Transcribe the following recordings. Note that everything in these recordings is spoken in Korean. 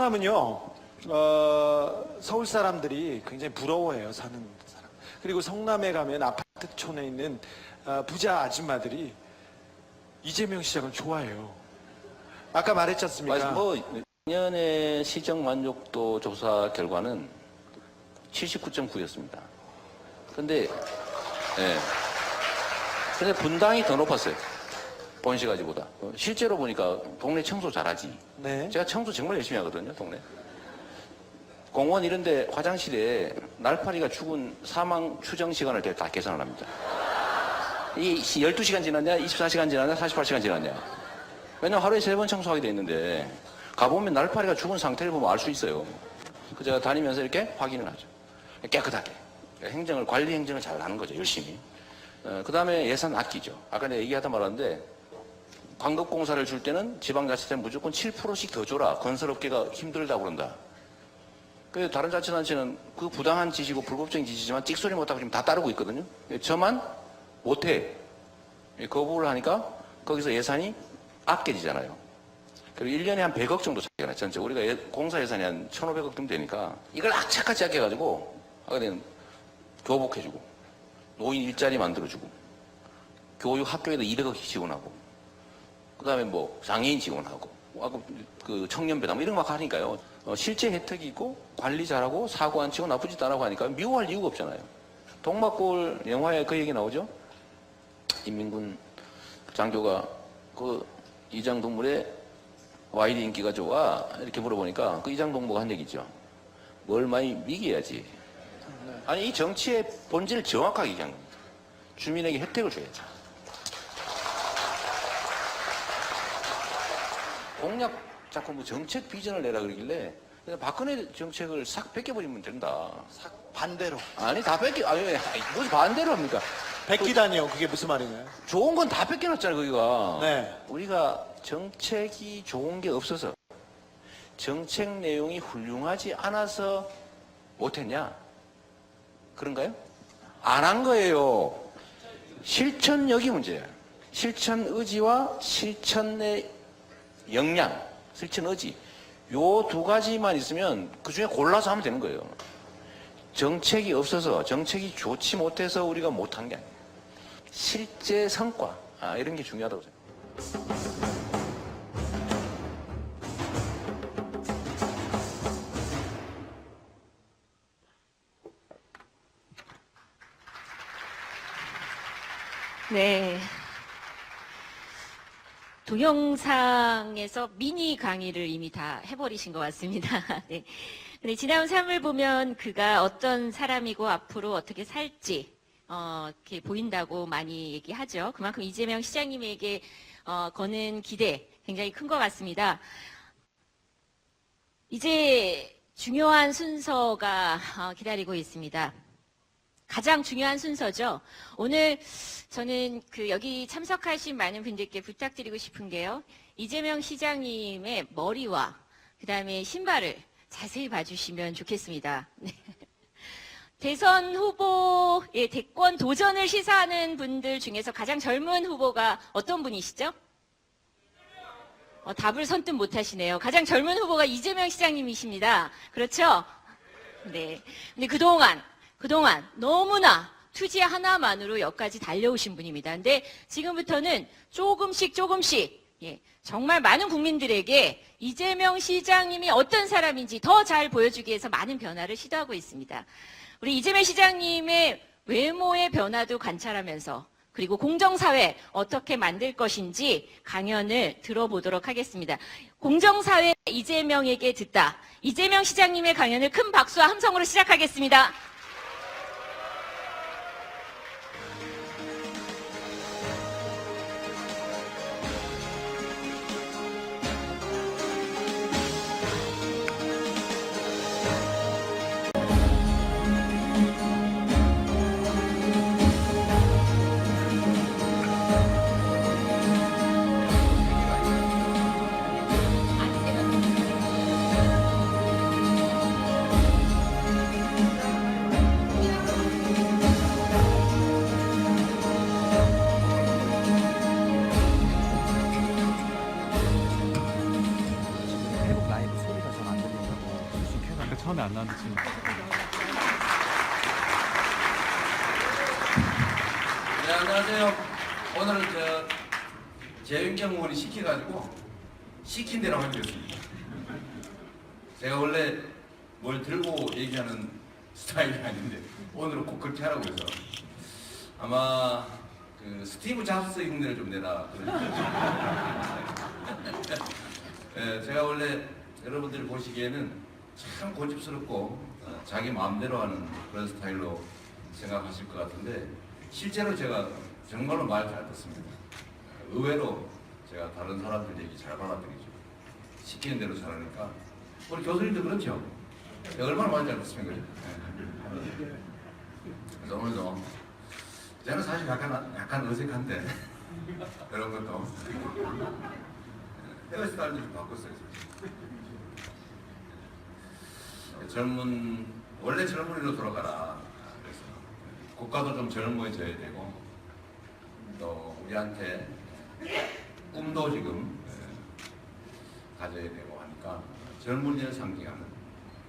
성남은요, 서울 사람들이 굉장히 부러워해요, 사는 사람. 그리고 성남에 가면 아파트촌에 있는 부자 아줌마들이 이재명 시장을 좋아해요. 아까 말했지 않습니까? 작년에 시정 만족도 조사 결과는 79.9였습니다. 근데 분당이 더 높았어요. 본시가지보다. 실제로 보니까 동네 청소 잘하지. 네. 제가 청소 정말 열심히 하거든요, 동네. 공원 이런데 화장실에 날파리가 죽은 사망 추정 시간을 다 계산을 합니다. 이 12시간 지났냐, 24시간 지났냐, 48시간 지났냐. 왜냐면 하루에 3번 청소하게 돼 있는데 가보면 날파리가 죽은 상태를 보면 알 수 있어요. 그 제가 다니면서 이렇게 확인을 하죠. 깨끗하게. 관리 행정을 잘 하는 거죠, 열심히. 그 다음에 예산 아끼죠. 아까 내가 얘기하다 말았는데 광급공사를 줄 때는 지방자치단체는 무조건 7%씩 더 줘라. 건설업계가 힘들다고 그런다. 그래서 다른 자치단체는 그 부당한 지시고 불법적인 지시지만 찍소리 못하고 지금 다 따르고 있거든요. 저만 못해. 거부를 하니까 거기서 예산이 아껴지잖아요. 그리고 1년에 한 100억 정도 차이가 나요. 전체 우리가 공사 예산이 한 1,500억 정도 되니까 이걸 악착같이 아껴가지고 하게 되면 교복해주고 노인 일자리 만들어주고 교육 학교에다 200억 지원하고 그 다음에 장애인 지원하고 그 청년배당 이런 거 막 하니까요. 실제 혜택이 있고 관리 잘하고 사고 안 치고 나쁘지도 않다고 하니까 미워할 이유가 없잖아요. 동막골 영화에 그 얘기 나오죠. 인민군 장교가 그 이장동물의 와이리 인기가 좋아 이렇게 물어보니까 그 이장동무가 한 얘기 있죠. 뭘 많이 미개야지. 아니 이 정치의 본질을 정확하게 얘기한 겁니다. 주민에게 혜택을 줘야죠. 공약 자꾸 정책 비전을 내라 그러길래 박근혜 정책을 싹 뺏겨버리면 된다. 싹 반대로. 아니 다 무슨 반대로 합니까? 뺏기다니요. 그게 무슨 말이나요? 좋은 건 다 뺏겨놨잖아요, 거기가. 네. 우리가 정책이 좋은 게 없어서 정책 내용이 훌륭하지 않아서 못했냐? 그런가요? 안 한 거예요. 실천력이 문제예요. 실천 의지와 실천의 역량, 실천 의지. 요 두 가지만 있으면 그 중에 골라서 하면 되는 거예요. 정책이 없어서, 정책이 좋지 못해서 우리가 못한 게 아니에요. 실제 성과, 이런 게 중요하다고 생각해요. 네. 동영상에서 미니 강의를 이미 다 해버리신 것 같습니다. 네. 근데 지나온 삶을 보면 그가 어떤 사람이고 앞으로 어떻게 살지, 이렇게 보인다고 많이 얘기하죠. 그만큼 이재명 시장님에게, 거는 기대 굉장히 큰 것 같습니다. 이제 중요한 순서가 기다리고 있습니다. 가장 중요한 순서죠. 오늘 저는 여기 참석하신 많은 분들께 부탁드리고 싶은 게요. 이재명 시장님의 머리와 그 다음에 신발을 자세히 봐주시면 좋겠습니다. 네. 대선 후보의 대권 도전을 시사하는 분들 중에서 가장 젊은 후보가 어떤 분이시죠? 답을 선뜻 못하시네요. 가장 젊은 후보가 이재명 시장님이십니다. 그렇죠? 네. 근데 그동안 너무나 투지 하나만으로 여기까지 달려오신 분입니다. 근데 지금부터는 조금씩 정말 많은 국민들에게 이재명 시장님이 어떤 사람인지 더 잘 보여주기 위해서 많은 변화를 시도하고 있습니다. 우리 이재명 시장님의 외모의 변화도 관찰하면서 그리고 공정사회 어떻게 만들 것인지 강연을 들어보도록 하겠습니다. 공정사회 이재명에게 듣다. 이재명 시장님의 강연을 큰 박수와 함성으로 시작하겠습니다. 소리는 안 나는데 지금. 네, 안녕하세요. 오늘은 재윤경 의원이 시켜가지고 시킨 대로 하겠습니다. 제가 원래 뭘 들고 얘기하는 스타일이 아닌데 오늘은 꼭 그렇게 하라고 해서 아마 그 스티브 잡스 흉내를 좀 내라. 네, 제가 원래 여러분들이 보시기에는 참 고집스럽고 자기 마음대로 하는 그런 스타일로 생각하실 것 같은데 실제로 제가 정말로 말 잘 듣습니다. 의외로 제가 다른 사람들 얘기 잘 받아들이죠. 시키는 대로 잘하니까 우리 교수님도 그렇죠. 얼마나 말 잘 듣습니까? 네. 그래서 오늘도 저는 사실 약간 어색한데 이런 것도 헤어스타일도 좀 바꿨어요. 원래 젊은이로 돌아가라. 그래서 국가도 좀 젊어져야 되고 또 우리한테 꿈도 지금 가져야 되고 하니까 젊은이를 상징하는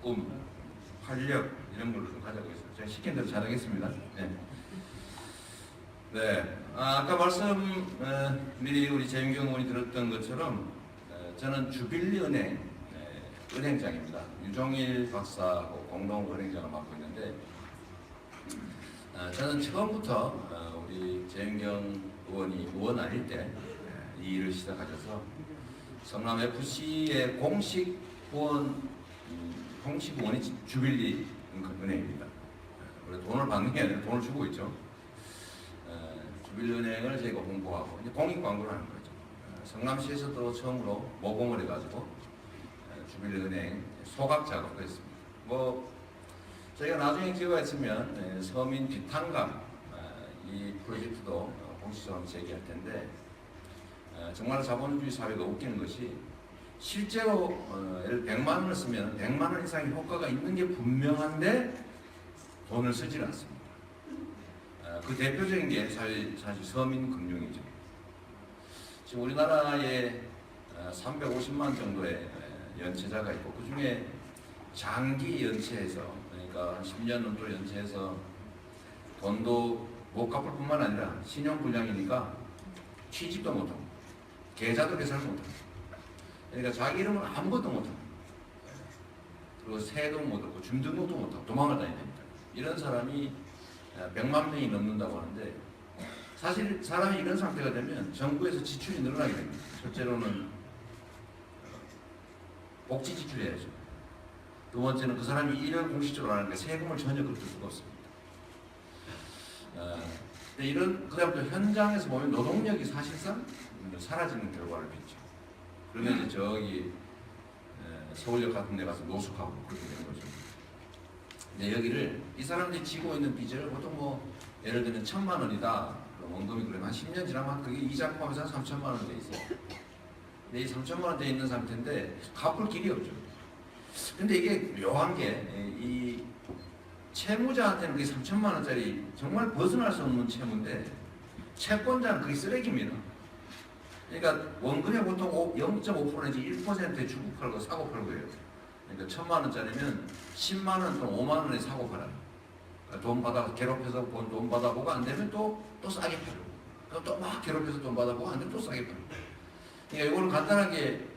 꿈, 활력 이런 걸로 좀 가져가고 있어요. 제가 시킨 대로 잘하겠습니다. 네. 네. 아까 미리 우리 재민경 의원이 들었던 것처럼 저는 주빌리은행 은행장입니다. 유종일 박사하고 공동 은행장을 맡고 있는데 저는 처음부터 우리 재민경 의원이 의원 아닐 때 이 일을 시작하셔서 성남 FC의 공식 후원이 주빌리 은행입니다. 돈을 받는 게 아니라 돈을 주고 있죠. 주빌리 은행을 저희가 홍보하고 이제 공익 광고를 하는 거죠. 성남시에서도 처음으로 모범을 해가지고 주빌리 은행 소각 작업을 했습니다. 저희가 나중에 기회가 있으면 서민 비탄감 이 프로젝트도 공식적으로 제기할 텐데 정말 자본주의 사회가 웃기는 것이 실제로 예를 100만 원을 쓰면 100만 원 이상의 효과가 있는 게 분명한데 돈을 쓰질 않습니다. 그 대표적인 게 사실 서민금융이죠. 지금 우리나라에 350만 정도의 연체자가 있고 그 중에 장기 연체해서 그러니까 한 10년 정도 연체해서 돈도 못 갚을 뿐만 아니라 신용불량이니까 취직도 못하고 계좌도 계산을 못하고 그러니까 자기 이름은 아무것도 못하고 그리고 세도 못하고 주민등록도 못하고 도망을 다녀야 됩니다. 이런 사람이 100만 명이 넘는다고 하는데 사실 사람이 이런 상태가 되면 정부에서 지출이 늘어나게 됩니다. 첫째로는 복지 지출해야죠. 두 번째는 그 사람이 일을 공식적으로 하는데 세금을 전혀 걷을 수가 없습니다. 그다음에 현장에서 보면 노동력이 사실상 사라지는 결과를 빚죠. 그러면 이제 저기 서울역 같은 데 가서 노숙하고 그렇게 되는 거죠. 근데 여기를 이 사람들이 지고 있는 빚을 보통 예를 들면 1,000만 원이다. 그럼 원금이 그러면 한 10년 지나면 그게 이자 포함해서 한 3,000만 원 돼 있어요. 근데 이 3,000만 원 돼 있는 상태인데 갚을 길이 없죠. 근데 이게 묘한 게 이 채무자한테는 그게 3,000만 원짜리 정말 벗어날 수 없는 채무인데 채권자는 그게 쓰레기입니다. 그러니까 원금의 보통 0.5% 내지 1%에 주고 팔고 사고 팔고 해요. 그러니까 1,000만 원짜리면 10만 원 또는 5만 원에 사고 팔아요. 그러니까 돈 받아 괴롭혀서 돈 받아보고 안 되면 또 싸게 팔고 그럼 또 막 괴롭혀서 돈 받아보고 안 되면 또 싸게 팔고. 그러니까 이거를 간단하게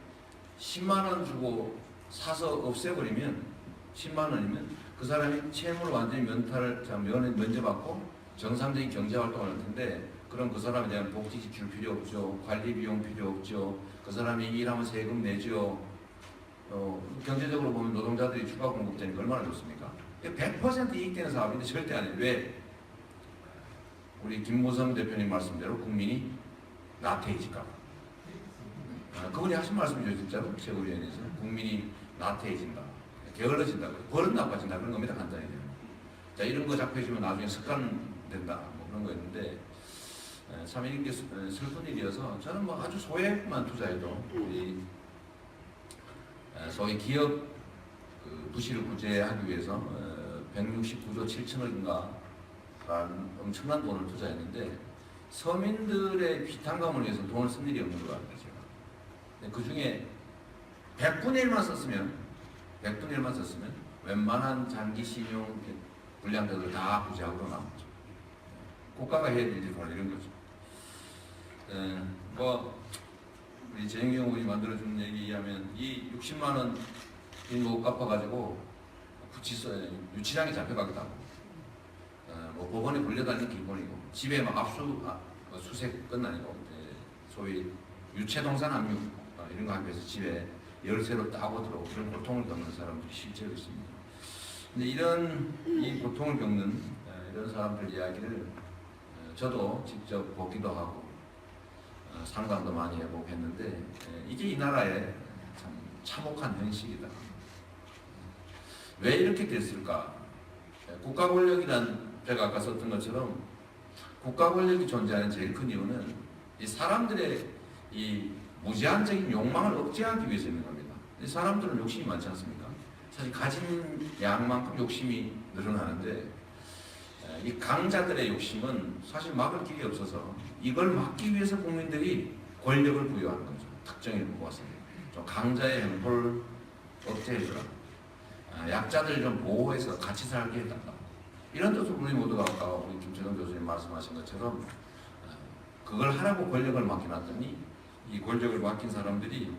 10만 원 주고 사서 없애버리면 10만 원이면 그 사람이 채무를 완전히 면제받고 정상적인 경제활동을 할 텐데 그럼 그 사람에 대한 복지 지출 필요 없죠. 관리 비용 필요 없죠. 그 사람이 일하면 세금 내죠. 경제적으로 보면 노동자들이 추가 공급되니까 얼마나 좋습니까? 100% 이익되는 사업인데 절대 안 해요. 왜? 우리 김무성 대표님 말씀대로 국민이 나태해질까. 그분이 하신 말씀이죠. 진짜로 최고위원회에서 국민이 나태해진다. 게을러진다. 버릇 나빠진다. 그런 겁니다. 간단히. 자, 이런 거 자꾸 해주면 나중에 습관된다. 그런 거였는데 참 이게 슬픈 일이어서 저는 아주 소액만 투자해도 우리 소위 기업 부실을 구제하기 위해서 169조 7천억인가 라는 엄청난 돈을 투자했는데 서민들의 비탄감을 위해서 돈을 쓴 일이 없는 것 같아요. 제가. 그 중에 100분의 1만 썼으면 웬만한 장기 신용 불량자들 다 부재하고 남았죠. 국가가 해야 될 일이 바로 이런 거죠. 뭐 우리 재영경 의원이 만들어준 얘기에 의하면 이 60만 원 못 갚아가지고 유치장에 잡혀가기도 하고, 뭐 법원에 불려다니는 기본이고, 집에 막 수색 끝나니고, 소위 유체동산 압류 이런 거 하기 위해서 집에 열쇠로 따고 들어오고 그런 고통을 겪는 사람들이 실제로 있습니다. 근데 이 고통을 겪는 이런 사람들 이야기를 저도 직접 보기도 하고 상담도 많이 해보고 했는데, 이게 이 나라의 참 참혹한 현실이다. 왜 이렇게 됐을까? 국가 권력이란, 제가 아까 썼던 것처럼 국가 권력이 존재하는 제일 큰 이유는 이 사람들의 이 무제한적인 욕망을 억제하기 위해서 있는 겁니다. 이 사람들은 욕심이 많지 않습니까? 사실 가진 양만큼 욕심이 늘어나는데, 이 강자들의 욕심은 사실 막을 길이 없어서 이걸 막기 위해서 국민들이 권력을 부여하는 거죠. 특정인을 뽑았습니다. 좀 강자의 횡포를 억제해주라. 약자들 좀 보호해서 같이 살게 해달라. 이런 뜻으로 우리 모두가 아까 우리 김철영 교수님 말씀하신 것처럼 그걸 하라고 권력을 맡겨놨더니 이 권력을 맡긴 사람들이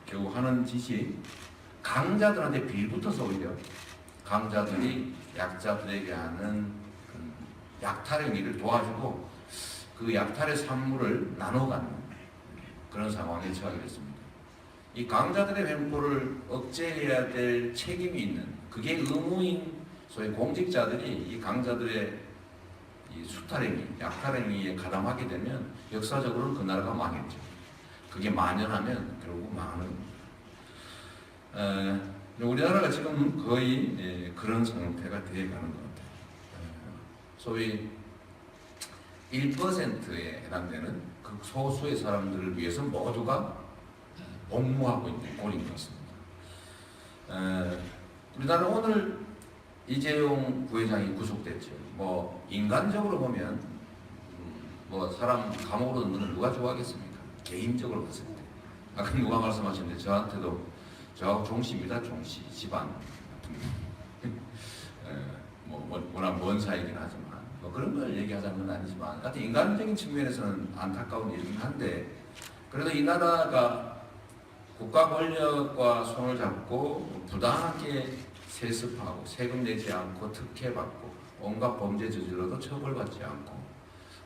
결국 하는 짓이 강자들한테 빌붙어서 오히려 강자들이 약자들에게 하는 약탈의 일을 도와주고 그 약탈의 산물을 나눠가는 그런 상황에 처하게 됐습니다. 이 강자들의 횡포를 억제해야 될 책임이 있는, 그게 의무인 소위 공직자들이 이 강자들의 이 수탈행위, 약탈행위에 가담하게 되면 역사적으로는 그 나라가 망했죠. 그게 만연하면 결국 망하는 겁니다. 우리나라가 지금 거의 그런 상태가 되어가는 것 같아요. 소위 1%에 해당되는 그 소수의 사람들을 위해서 모두가 복무하고 있는 꼴인 것 같습니다. 우리나라 오늘 이재용 부회장이 구속됐죠. 뭐 인간적으로 보면 뭐 사람 감옥으로 넣는 건 누가 좋아하겠습니까? 개인적으로 봤을 때. 아까 누가 말씀하셨는데 저한테도 저하고 종씨입니다. 종씨 집안 뭐 워낙 먼 사이긴 하지만 뭐 그런 걸 얘기하자는 건 아니지만 하여튼 인간적인 측면에서는 안타까운 일이긴 한데, 그래도 이 나라가 국가 권력과 손을 잡고 부당하게 세습하고 세금 내지 않고 특혜받고 온갖 범죄 저질러도 처벌받지 않고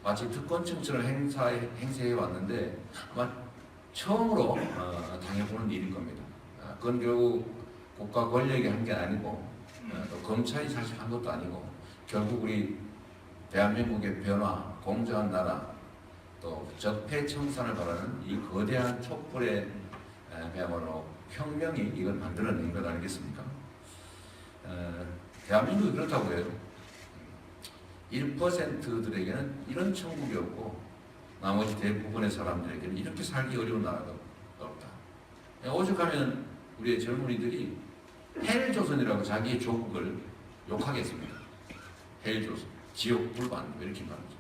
마치 특권층처럼 행세해 왔는데 아마 처음으로 당해보는 일일 겁니다. 그건 결국 국가 권력이 한 게 아니고 또 검찰이 사실 한 것도 아니고 결국 우리 대한민국의 변화, 공정한 나라, 또 적폐청산을 바라는 이 거대한 촛불의 그야말로 혁명이 이걸 만들어낸 것 아니겠습니까? 대한민국이 그렇다고 해요. 1%들에게는 이런 천국이 없고 나머지 대부분의 사람들에게는 이렇게 살기 어려운 나라가 없다. 오죽하면 우리의 젊은이들이 헬조선이라고 자기의 조국을 욕하겠습니다. 헬조선, 지옥 불반 이렇게 말하죠.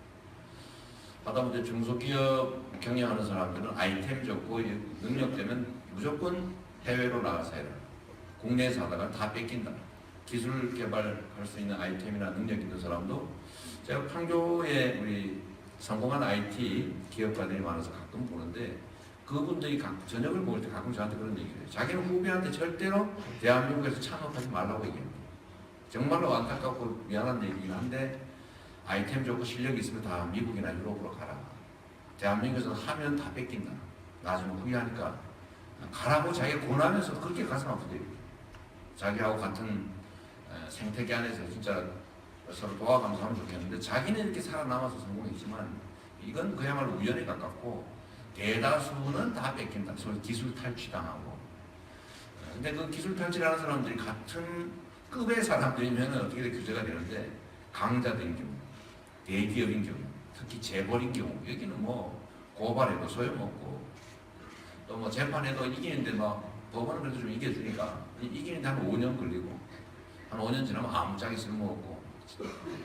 하다못해 중소기업 경영하는 사람들은 아이템 좋고 능력되면 무조건 해외로 나가서 해라. 국내에서 하다가 다 뺏긴다. 기술 개발할 수 있는 아이템이나 능력 있는 사람도, 제가 판교에 우리 성공한 IT 기업가들이 많아서 가끔 보는데 그분들이 저녁을 먹을 때 가끔 저한테 그런 얘기를 해요. 자기는 후배한테 절대로 대한민국에서 창업하지 말라고 얘기합니다. 정말로 안타깝고 미안한 얘기긴 한데 아이템 좋고 실력이 있으면 다 미국이나 유럽으로 가라. 대한민국에서는 하면 다 뺏긴다. 나중에 후회하니까 가라고 자기가 권하면서 그렇게 가슴 아프대요. 자기하고 같은 생태계 안에서 진짜 서로 도와가면서 하면 좋겠는데 자기는 이렇게 살아남아서 성공했지만 이건 그야말로 우연에 가깝고 대다수는 다 뺏긴다. 소위 기술 탈취당하고. 근데 그 기술 탈취하는 사람들이 같은 급의 사람들이면 어떻게 규제가 되는데 강자들인 경우, 대기업인 경우, 특히 재벌인 경우 여기는 뭐 고발해도 소용없고 또 뭐 재판에도 이기는데 막 법원은 그래도 좀 이겨주니까 이기는데 한 5년 걸리고 한 5년 지나면 아무짝에 쓸모없고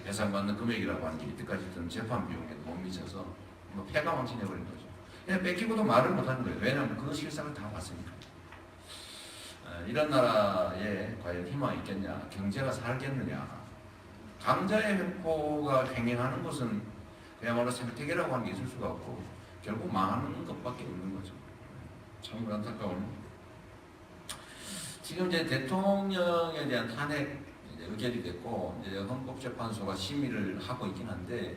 배상받는 금액이라고 하는 게 이때까지 있던 재판 비용에도 못 미쳐서 뭐 패가망신해버린 거죠. 그냥 뺏기고도 말을 못하는 거예요. 왜냐하면 그 실상을 다 봤으니까. 이런 나라에 과연 희망이 있겠냐, 경제가 살겠느냐. 강자의 횡포가 횡행하는 것은 그야말로 생태계라고 하는 게 있을 수가 없고 결국 망하는 것밖에 없는 거죠. 참 안타까운. 지금 이제 대통령에 대한 탄핵 이제 의결이 됐고 이제 헌법재판소가 심의를 하고 있긴 한데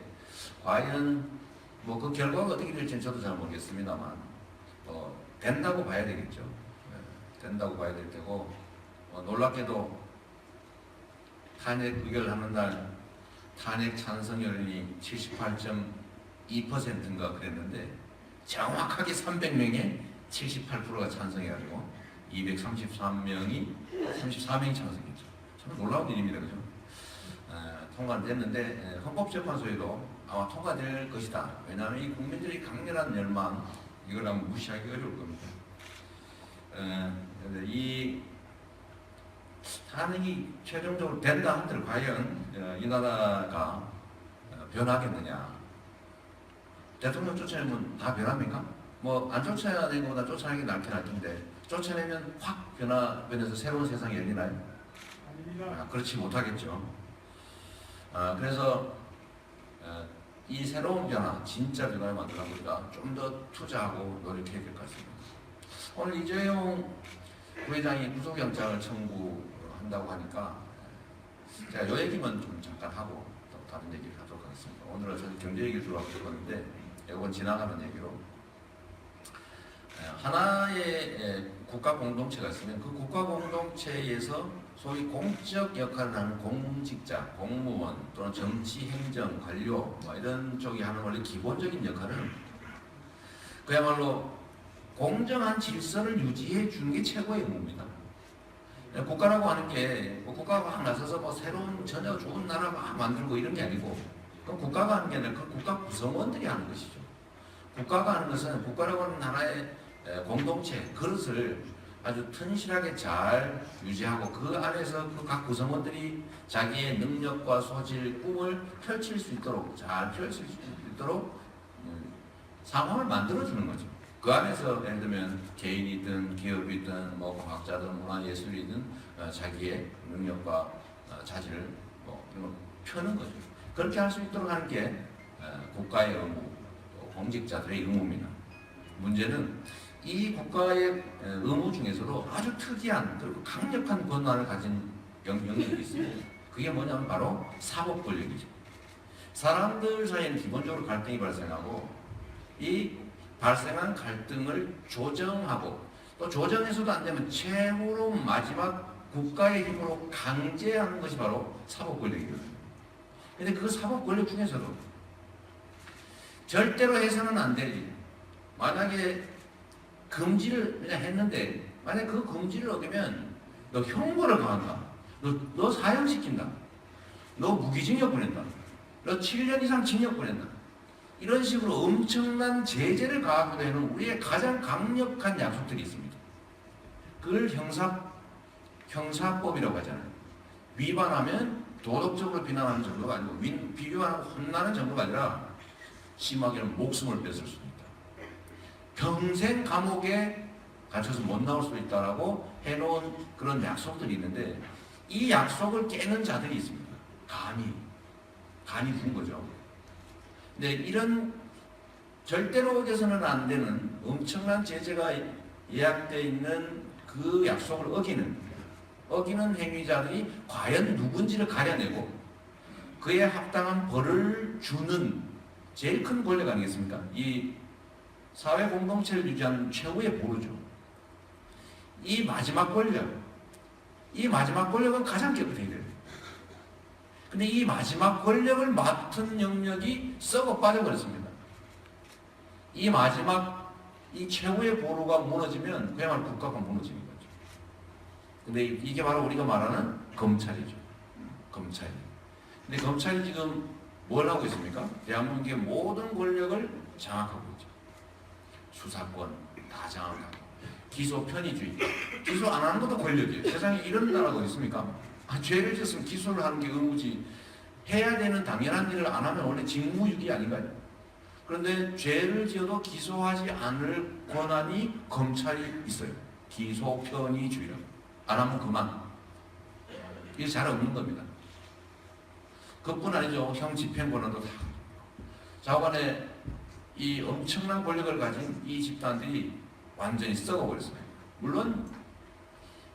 과연 뭐 그 결과가 어떻게 될지는 저도 잘 모르겠습니다만 된다고 봐야 되겠죠. 된다고 봐야 될 테고 놀랍게도 탄핵 의결하는 날 탄핵 찬성률이 78.2%인가 그랬는데 정확하게 300명에 78%가 찬성해가지고 233명이 34명이 찬성했죠. 참 놀라운 일입니다, 그죠? 통과는 됐는데 헌법재판소에도 아마 통과될 것이다. 왜냐하면 이 국민들의 강렬한 열망 이걸 아마 무시하기 어려울 겁니다. 그런데 이 탄핵이 최종적으로 된다 한들 과연 이 나라가 변하겠느냐? 대통령 쫓아내면 다 변합니까? 뭐 안 쫓아내는 것보다 쫓아내는 게 낫긴 할 텐데 쫓아내면 확 변해서 새로운 세상이 열리나요? 그렇지 못하겠죠. 그래서 이 새로운 변화, 진짜 변화를 만들어 우리가 좀 더 투자하고 노력해야 될 것 같습니다. 오늘 이재용 부회장이 구속영장을 청구한다고 하니까 제가 요 얘기만 좀 잠깐 하고 또 다른 얘기를 하도록 하겠습니다. 오늘은 사실 경제 얘기를 주로 하고 싶었는데 이건 지나가는 얘기로 하나의 국가 공동체가 있으면 그 국가 공동체에서 소위 공적 역할을 하는 공직자, 공무원 또는 정치, 행정, 관료 뭐 이런 쪽이 하는 원래 기본적인 역할은 그야말로 공정한 질서를 유지해 주는 게 최고의 의무입니다. 국가라고 하는 게 국가가 막 나서서 뭐 새로운 전혀 좋은 나라 막 만들고 이런 게 아니고 그 국가가 하는 게 아니라 그 국가 구성원들이 하는 것이죠. 국가가 하는 것은 국가라고 하는 하나의 공동체, 그릇을 아주 튼실하게 잘 유지하고 그 안에서 그 각 구성원들이 자기의 능력과 소질, 꿈을 펼칠 수 있도록 잘 펼칠 수 있도록 상황을 만들어주는 거죠. 그 안에서 예를 들면 개인이든 기업이든 뭐 과학자든 문화예술이든 자기의 능력과 자질을 뭐 이런 걸 펴는 거죠. 그렇게 할 수 있도록 하는 게 국가의 의무, 공직자들의 의무입니다. 문제는 이 국가의 의무 중에서도 아주 특이한 그리고 강력한 권한을 가진 영역이 있습니다. 그게 뭐냐면 바로 사법 권력이죠. 사람들 사이에는 기본적으로 갈등이 발생하고 이 발생한 갈등을 조정하고 또 조정해서도 안 되면 최후로 마지막 국가의 힘으로 강제하는 것이 바로 사법 권력이거든요. 근데 그 사법 권력 중에서도 절대로 해서는 안 될 일, 만약에 금지를 그냥 했는데 만약 그 금지를 어기면 너 형벌을 가한다, 너 사형시킨다, 너 무기징역 보낸다, 너 7년 이상 징역 보낸다, 이런 식으로 엄청난 제재를 가하게 되는 우리의 가장 강력한 약속들이 있습니다. 그걸 형사법이라고 하잖아요. 위반하면 도덕적으로 비난하는 정도가 아니고 비교하고 혼나는 정도가 아니라 심하게는 목숨을 뺏을 수도 있다. 평생 감옥에 갇혀서 못 나올 수도 있다라고 해놓은 그런 약속들이 있는데 이 약속을 깨는 자들이 있습니다. 간이 군 거죠. 근데 이런 절대로 어겨서는 안 되는 엄청난 제재가 예약되어 있는 그 약속을 어기는 행위자들이 과연 누군지를 가려내고 그에 합당한 벌을 주는 제일 큰 권력 아니겠습니까? 이 사회 공동체를 유지하는 최후의 보루죠. 이 마지막 권력은 가장 깨끗해야 돼요. 근데 이 마지막 권력을 맡은 영역이 썩어 빠져버렸습니다. 이 마지막, 이 최후의 보루가 무너지면 그야말로 국가가 무너지는 거죠. 근데 이게 바로 우리가 말하는 검찰이죠. 검찰. 근데 검찰이 지금 뭘 하고 있습니까? 대한민국의 모든 권력을 장악하고 있죠. 수사권 다 장악하고 기소 편의주의. 기소 안 하는 것도 권력이에요. 세상에 이런 나라가 어디 있습니까? 죄를 지었으면 기소를 하는 게 의무지. 해야 되는 당연한 일을 안 하면 원래 직무유기 아닌가요? 그런데 죄를 지어도 기소하지 않을 권한이 검찰이 있어요. 기소 편의주의라고. 안 하면 그만. 이게 잘 없는 겁니다. 그뿐 아니죠. 형 집행권한도 다. 좌우간에 이 엄청난 권력을 가진 이 집단들이 완전히 썩어버렸어요. 물론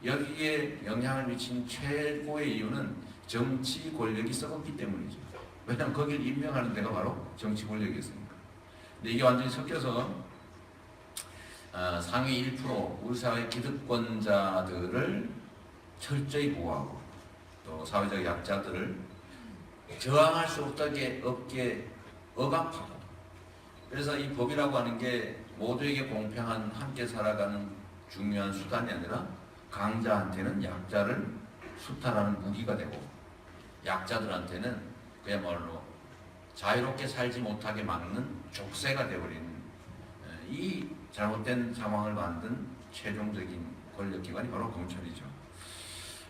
여기에 영향을 미친 최고의 이유는 정치 권력이 썩었기 때문이죠. 왜냐하면 거기를 임명하는 데가 바로 정치 권력이었으니까. 근데 이게 완전히 섞여서 상위 1% 우리 사회 기득권자들을 철저히 보호하고 또 사회적 약자들을 저항할 수 없게 억압하고, 그래서 이 법이라고 하는 게 모두에게 공평한 함께 살아가는 중요한 수단이 아니라 강자한테는 약자를 수탈하는 무기가 되고 약자들한테는 그야말로 자유롭게 살지 못하게 막는 족쇄가 되어버리는 이 잘못된 상황을 만든 최종적인 권력기관이 바로 검찰이죠.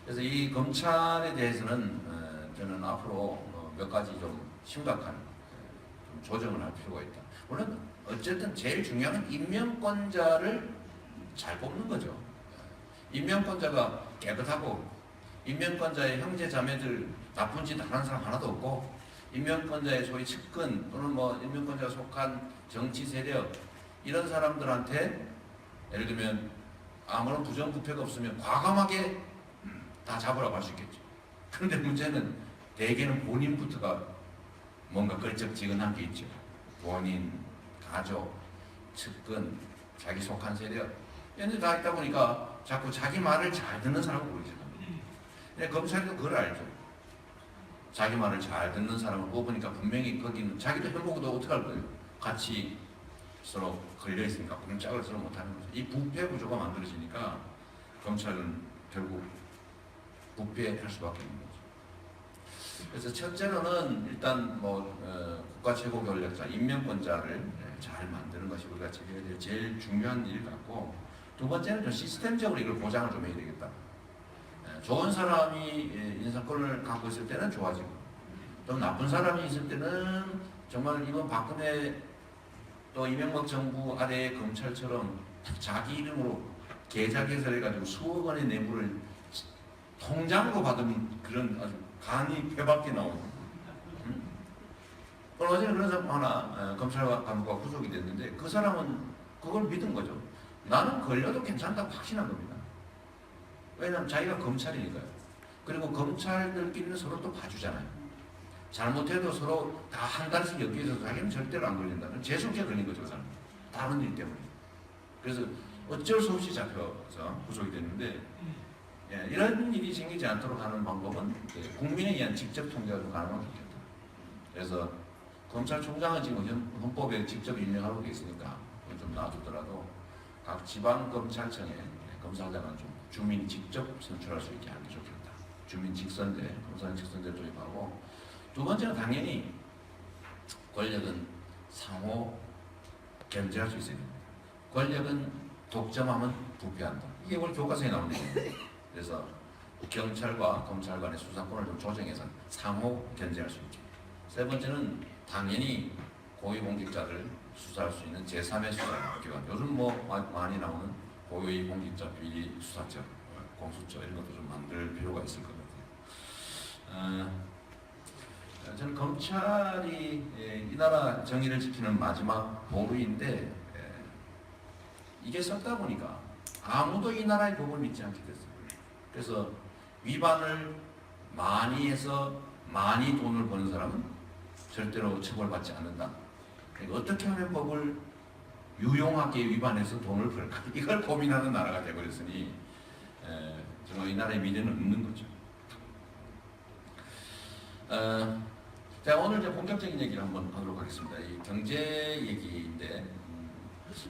그래서 이 검찰에 대해서는 저는 앞으로 몇 가지 좀 심각한 좀 조정을 할 필요가 있다. 물론 어쨌든 제일 중요한 건 임명권자를 잘 뽑는 거죠. 임명권자가 깨끗하고 임명권자의 형제 자매들 나쁜 짓 안 하는 사람 하나도 없고 임명권자의 소위 측근 또는 뭐 임명권자가 속한 정치 세력 이런 사람들한테 예를 들면 아무런 부정부패가 없으면 과감하게 다 잡으라고 할 수 있겠죠. 그런데 문제는 대개는 본인부터가 뭔가 걸쩍지근한 게 있죠. 본인, 가족, 측근, 자기 속한 세력 이런 데 다 있다 보니까 자꾸 자기 말을 잘 듣는 사람을 고르죠. 근데 검찰도 그걸 알죠. 자기 말을 잘 듣는 사람을 뽑으니까 분명히 거기는 자기도 해보고도 어떡할 거예요. 같이 서로 걸려있으니까 꼼짝을 서로 못하는 거죠. 이 부패 구조가 만들어지니까 검찰은 결국 부패할 수밖에 없는 거죠. 그래서 첫째로는 일단 국가 최고 권력자, 임명권자를 잘 만드는 것이 우리가 지켜야 될 제일 중요한 일 같고, 두 번째는 좀 시스템적으로 이걸 보장을 좀 해야 되겠다. 좋은 사람이 인사권을 갖고 있을 때는 좋아지고, 좀 나쁜 사람이 있을 때는 정말 이번 박근혜 또 이명박 정부 아래의 검찰처럼 자기 이름으로 계좌 개설해가지고 수억 원의 뇌물을 통장으로 받은 그런 아주 간이 배밖에 나오는. 얼마 전에 그런 사람 하나 검찰 간부가 구속이 됐는데 그 사람은 그걸 믿은 거죠. 나는 걸려도 괜찮다고 확신한 겁니다. 왜냐하면 자기가 검찰이니까요. 그리고 검찰들끼리는 서로 또 봐주잖아요. 잘못해도 서로 다 한 달씩 엮여서 자기는 절대로 안 걸린다는 재수없게 걸린 거죠. 그 사람. 다른 일 때문에. 그래서 어쩔 수 없이 잡혀서 구속이 됐는데 이런 일이 생기지 않도록 하는 방법은 국민에 의한 직접 통제가 좀 가능하면 좋겠다. 그래서 검찰총장은 지금 헌법에 직접 임명하고 계시니까 좀 놔두더라도 각 지방검찰청에 검사장은 좀 주민이 직접 선출할 수 있게 하는 게 좋겠다. 주민 직선제, 검사장 직선제 도입하고, 두 번째는 당연히 권력은 상호 견제할 수 있어야 됩니다. 권력은 독점하면 부패한다. 이게 우리 교과서에 나오는 얘기입니다. 그래서 경찰과 검찰 간의 수사권을 좀 조정해서 상호 견제할 수 있게. 세 번째는 당연히 고위공직자를 수사할 수 있는 제3의 수사기관. 요즘 많이 나오는 고위공직자 비리 수사처, 공수처 이런 것도 좀 만들 필요가 있을 것 같아요. 저는 검찰이 이 나라 정의를 지키는 마지막 보루인데 이게 썩다 보니까 아무도 이 나라의 법을 믿지 않게 됐어요. 그래서 위반을 많이 해서 많이 돈을 버는 사람은 절대로 처벌받지 않는다. 그러니까 어떻게 하면 법을 유용하게 위반해서 돈을 벌까? 이걸 고민하는 나라가 되어버렸으니 정말 이 나라의 미래는 없는 거죠. 자, 오늘 이제 본격적인 얘기를 한번 하도록 하겠습니다. 이 경제 얘기인데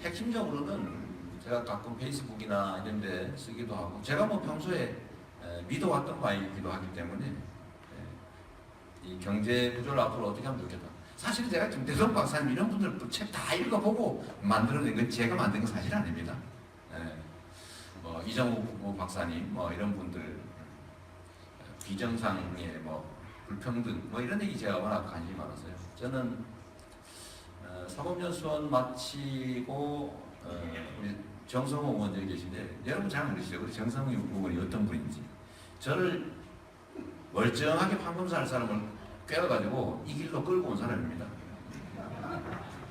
핵심적으로는 제가 가끔 페이스북이나 이런 데 쓰기도 하고 제가 평소에 믿어왔던 바이기도 하기 때문에 이 경제 구조를 앞으로 어떻게 하면 좋겠다. 사실 제가 김대성 박사님 이런 분들 책 다 읽어보고 만들어낸 건 제가 만든 건 사실 아닙니다. 이정우 박사님 이런 분들 비정상의 불평등 이런 얘기 제가 워낙 관심이 많았어요. 저는 사법연수원 마치고 우리 정성호 의원 여기 계신데 여러분 잘 모르시죠? 우리 정성호 의원이 어떤 분인지. 저를 멀쩡하게 판검사할 사람을 꿰어가지고 이 길로 끌고 온 사람입니다.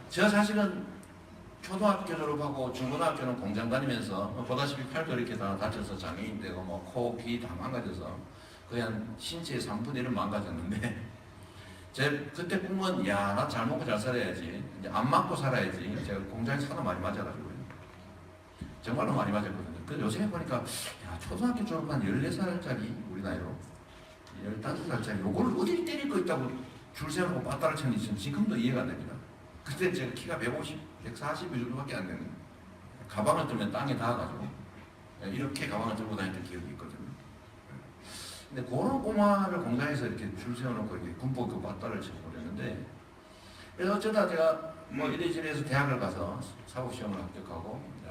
저 사실은 초등학교 졸업하고 중고등학교는 공장 다니면서 보다시피 팔도 이렇게 다 다쳐서 장애인 되고 뭐 코, 귀 다 망가져서 거의 한 신체의 3분의 1을 망가졌는데 제 그때 꿈은 야, 나 잘 먹고 잘 살아야지. 이제 안 맞고 살아야지. 제가 공장에서 하도 많이 맞아가지고요. 정말로 많이 맞았거든요. 그 요새 보니까 야, 초등학교 졸업한 14살짜리 우리 나이로 15살짜리 요걸 어디 때릴 거 있다고 줄 세우고 빠따를 쳤는지 지금도 이해가 안 됩니다. 그때 제가 키가 140 이 정도밖에 안 되는 가방을 들면 땅에 닿아가지고 이렇게 가방을 들고 다녔던 기억이 있거든요. 근데 그런 꼬마를 공장에서 이렇게 줄 세워놓고 이렇게 군복 그 맞다를 치고 그랬는데 그래서 어쩌다 제가 뭐 이래저래 해서 대학을 가서 사법시험을 합격하고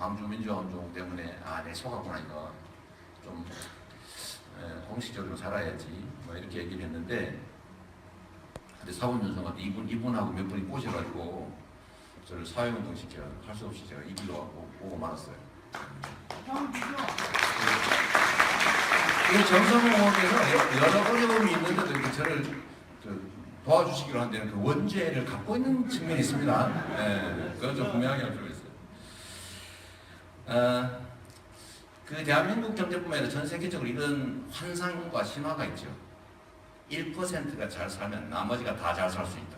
광주민주화운동 때문에 내 속았구나 이거 좀 공식적으로 살아야지 뭐 이렇게 얘기를 했는데 근데 사법연수원한테 이분하고 몇 분이 꼬셔가지고 저를 사회운동 시켜 할 수 없이 제가 이 길로 오고 말았어요. 이 정성호 의원께서 여러 어려움이 있는데도 이렇게 저를 도와주시기로 한 데는 그 원죄를 갖고 있는 측면이 있습니다. 네, 그건 좀 분명하게 할 필요가 있어요. 그 대한민국 경제뿐만 아니라 전 세계적으로 이런 환상과 신화가 있죠. 1%가 잘 살면 나머지가 다 잘 살 수 있다.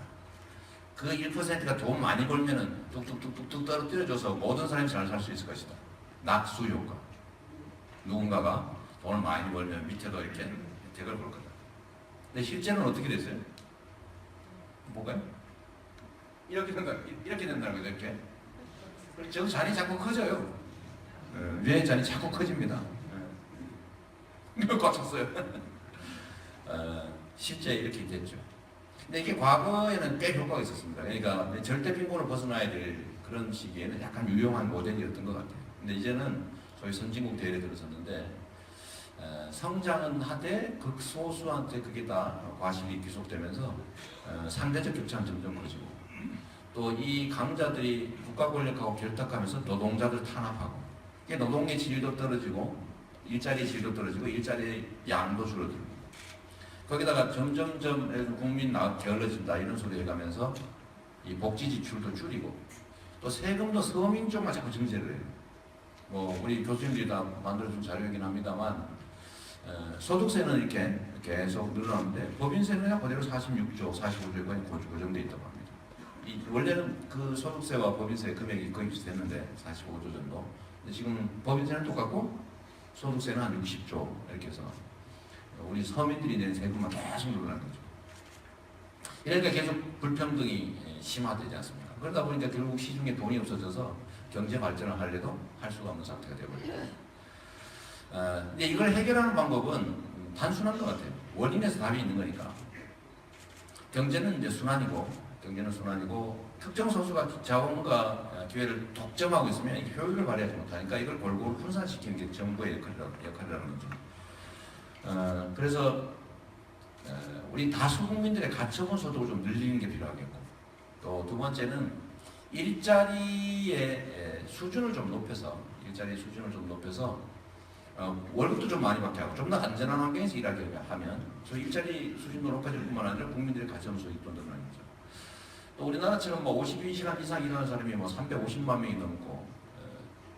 그 1%가 돈 많이 벌면은 뚝뚝뚝뚝 떨어뜨려줘서 모든 사람이 잘 살 수 있을 것이다. 낙수 효과. 누군가가 돈을 많이 벌면 밑에도 이렇게 혜택을 볼 거다. 근데 실제는 어떻게 됐어요? 뭐가요? 이렇게 된다는 거죠, 이렇게. 저 잔이 자꾸 커져요. 위에 잔이 자꾸 커집니다. 꽉 찼어요. 실제 이렇게 됐죠. 근데 이게 과거에는 꽤 효과가 있었습니다. 그러니까 절대 빈곤을 벗어나야 될 그런 시기에는 약간 유용한 모델이었던 것 같아요. 근데 이제는 소위 선진국 대열에 들어섰는데 성장은 하되 극소수한테 그게 다 과실이 귀속되면서 상대적 격차는 점점 커지고 또 이 강자들이 국가 권력하고 결탁하면서 노동자들 탄압하고 이게 노동의 질도 떨어지고 일자리 질도 떨어지고 일자리 양도 줄어들고 거기다가 점점점 국민 게을러진다 이런 소리 해가면서 이 복지 지출도 줄이고 또 세금도 서민 쪽만 자꾸 증세를 해요. 뭐 우리 교수님들이 다 만들어준 자료이긴 합니다만 소득세는 이렇게 계속 늘어나는데 법인세는 그냥 그대로 46조, 45조에 고정돼 있다고 합니다. 원래는 그 소득세와 법인세 금액이 거의 비슷했는데 45조 정도. 근데 지금 법인세는 똑같고 소득세는 한 60조 이렇게 해서 우리 서민들이 내는 세금만 계속 늘어나는 거죠. 이러니까 계속 불평등이 심화되지 않습니까? 그러다 보니까 결국 시중에 돈이 없어져서 경제 발전을 하려도 할 수가 없는 상태가 되어버리죠. 근데 이걸 해결하는 방법은 단순한 것 같아요. 원인에서 답이 있는 거니까. 경제는 이제 순환이고 특정 소수가 자원과 기회를 독점하고 있으면 효율을 발휘하지 못하니까 이걸 골고루 분산시키는 게 정부의 역할이라는 거죠. 그래서 우리 다수 국민들의 가처분 소득을 좀 늘리는 게 필요하겠고 또 두 번째는 일자리의 수준을 좀 높여서 월급도 좀 많이 받게 하고 좀 더 안전한 환경에서 일하게 하면 저 일자리 수준도 높아질 뿐만 아니라 국민들의 가처분 소득도 늘어나는 거죠. 또 우리나라처럼 뭐 52시간 이상 일하는 사람이 뭐 350만 명이 넘고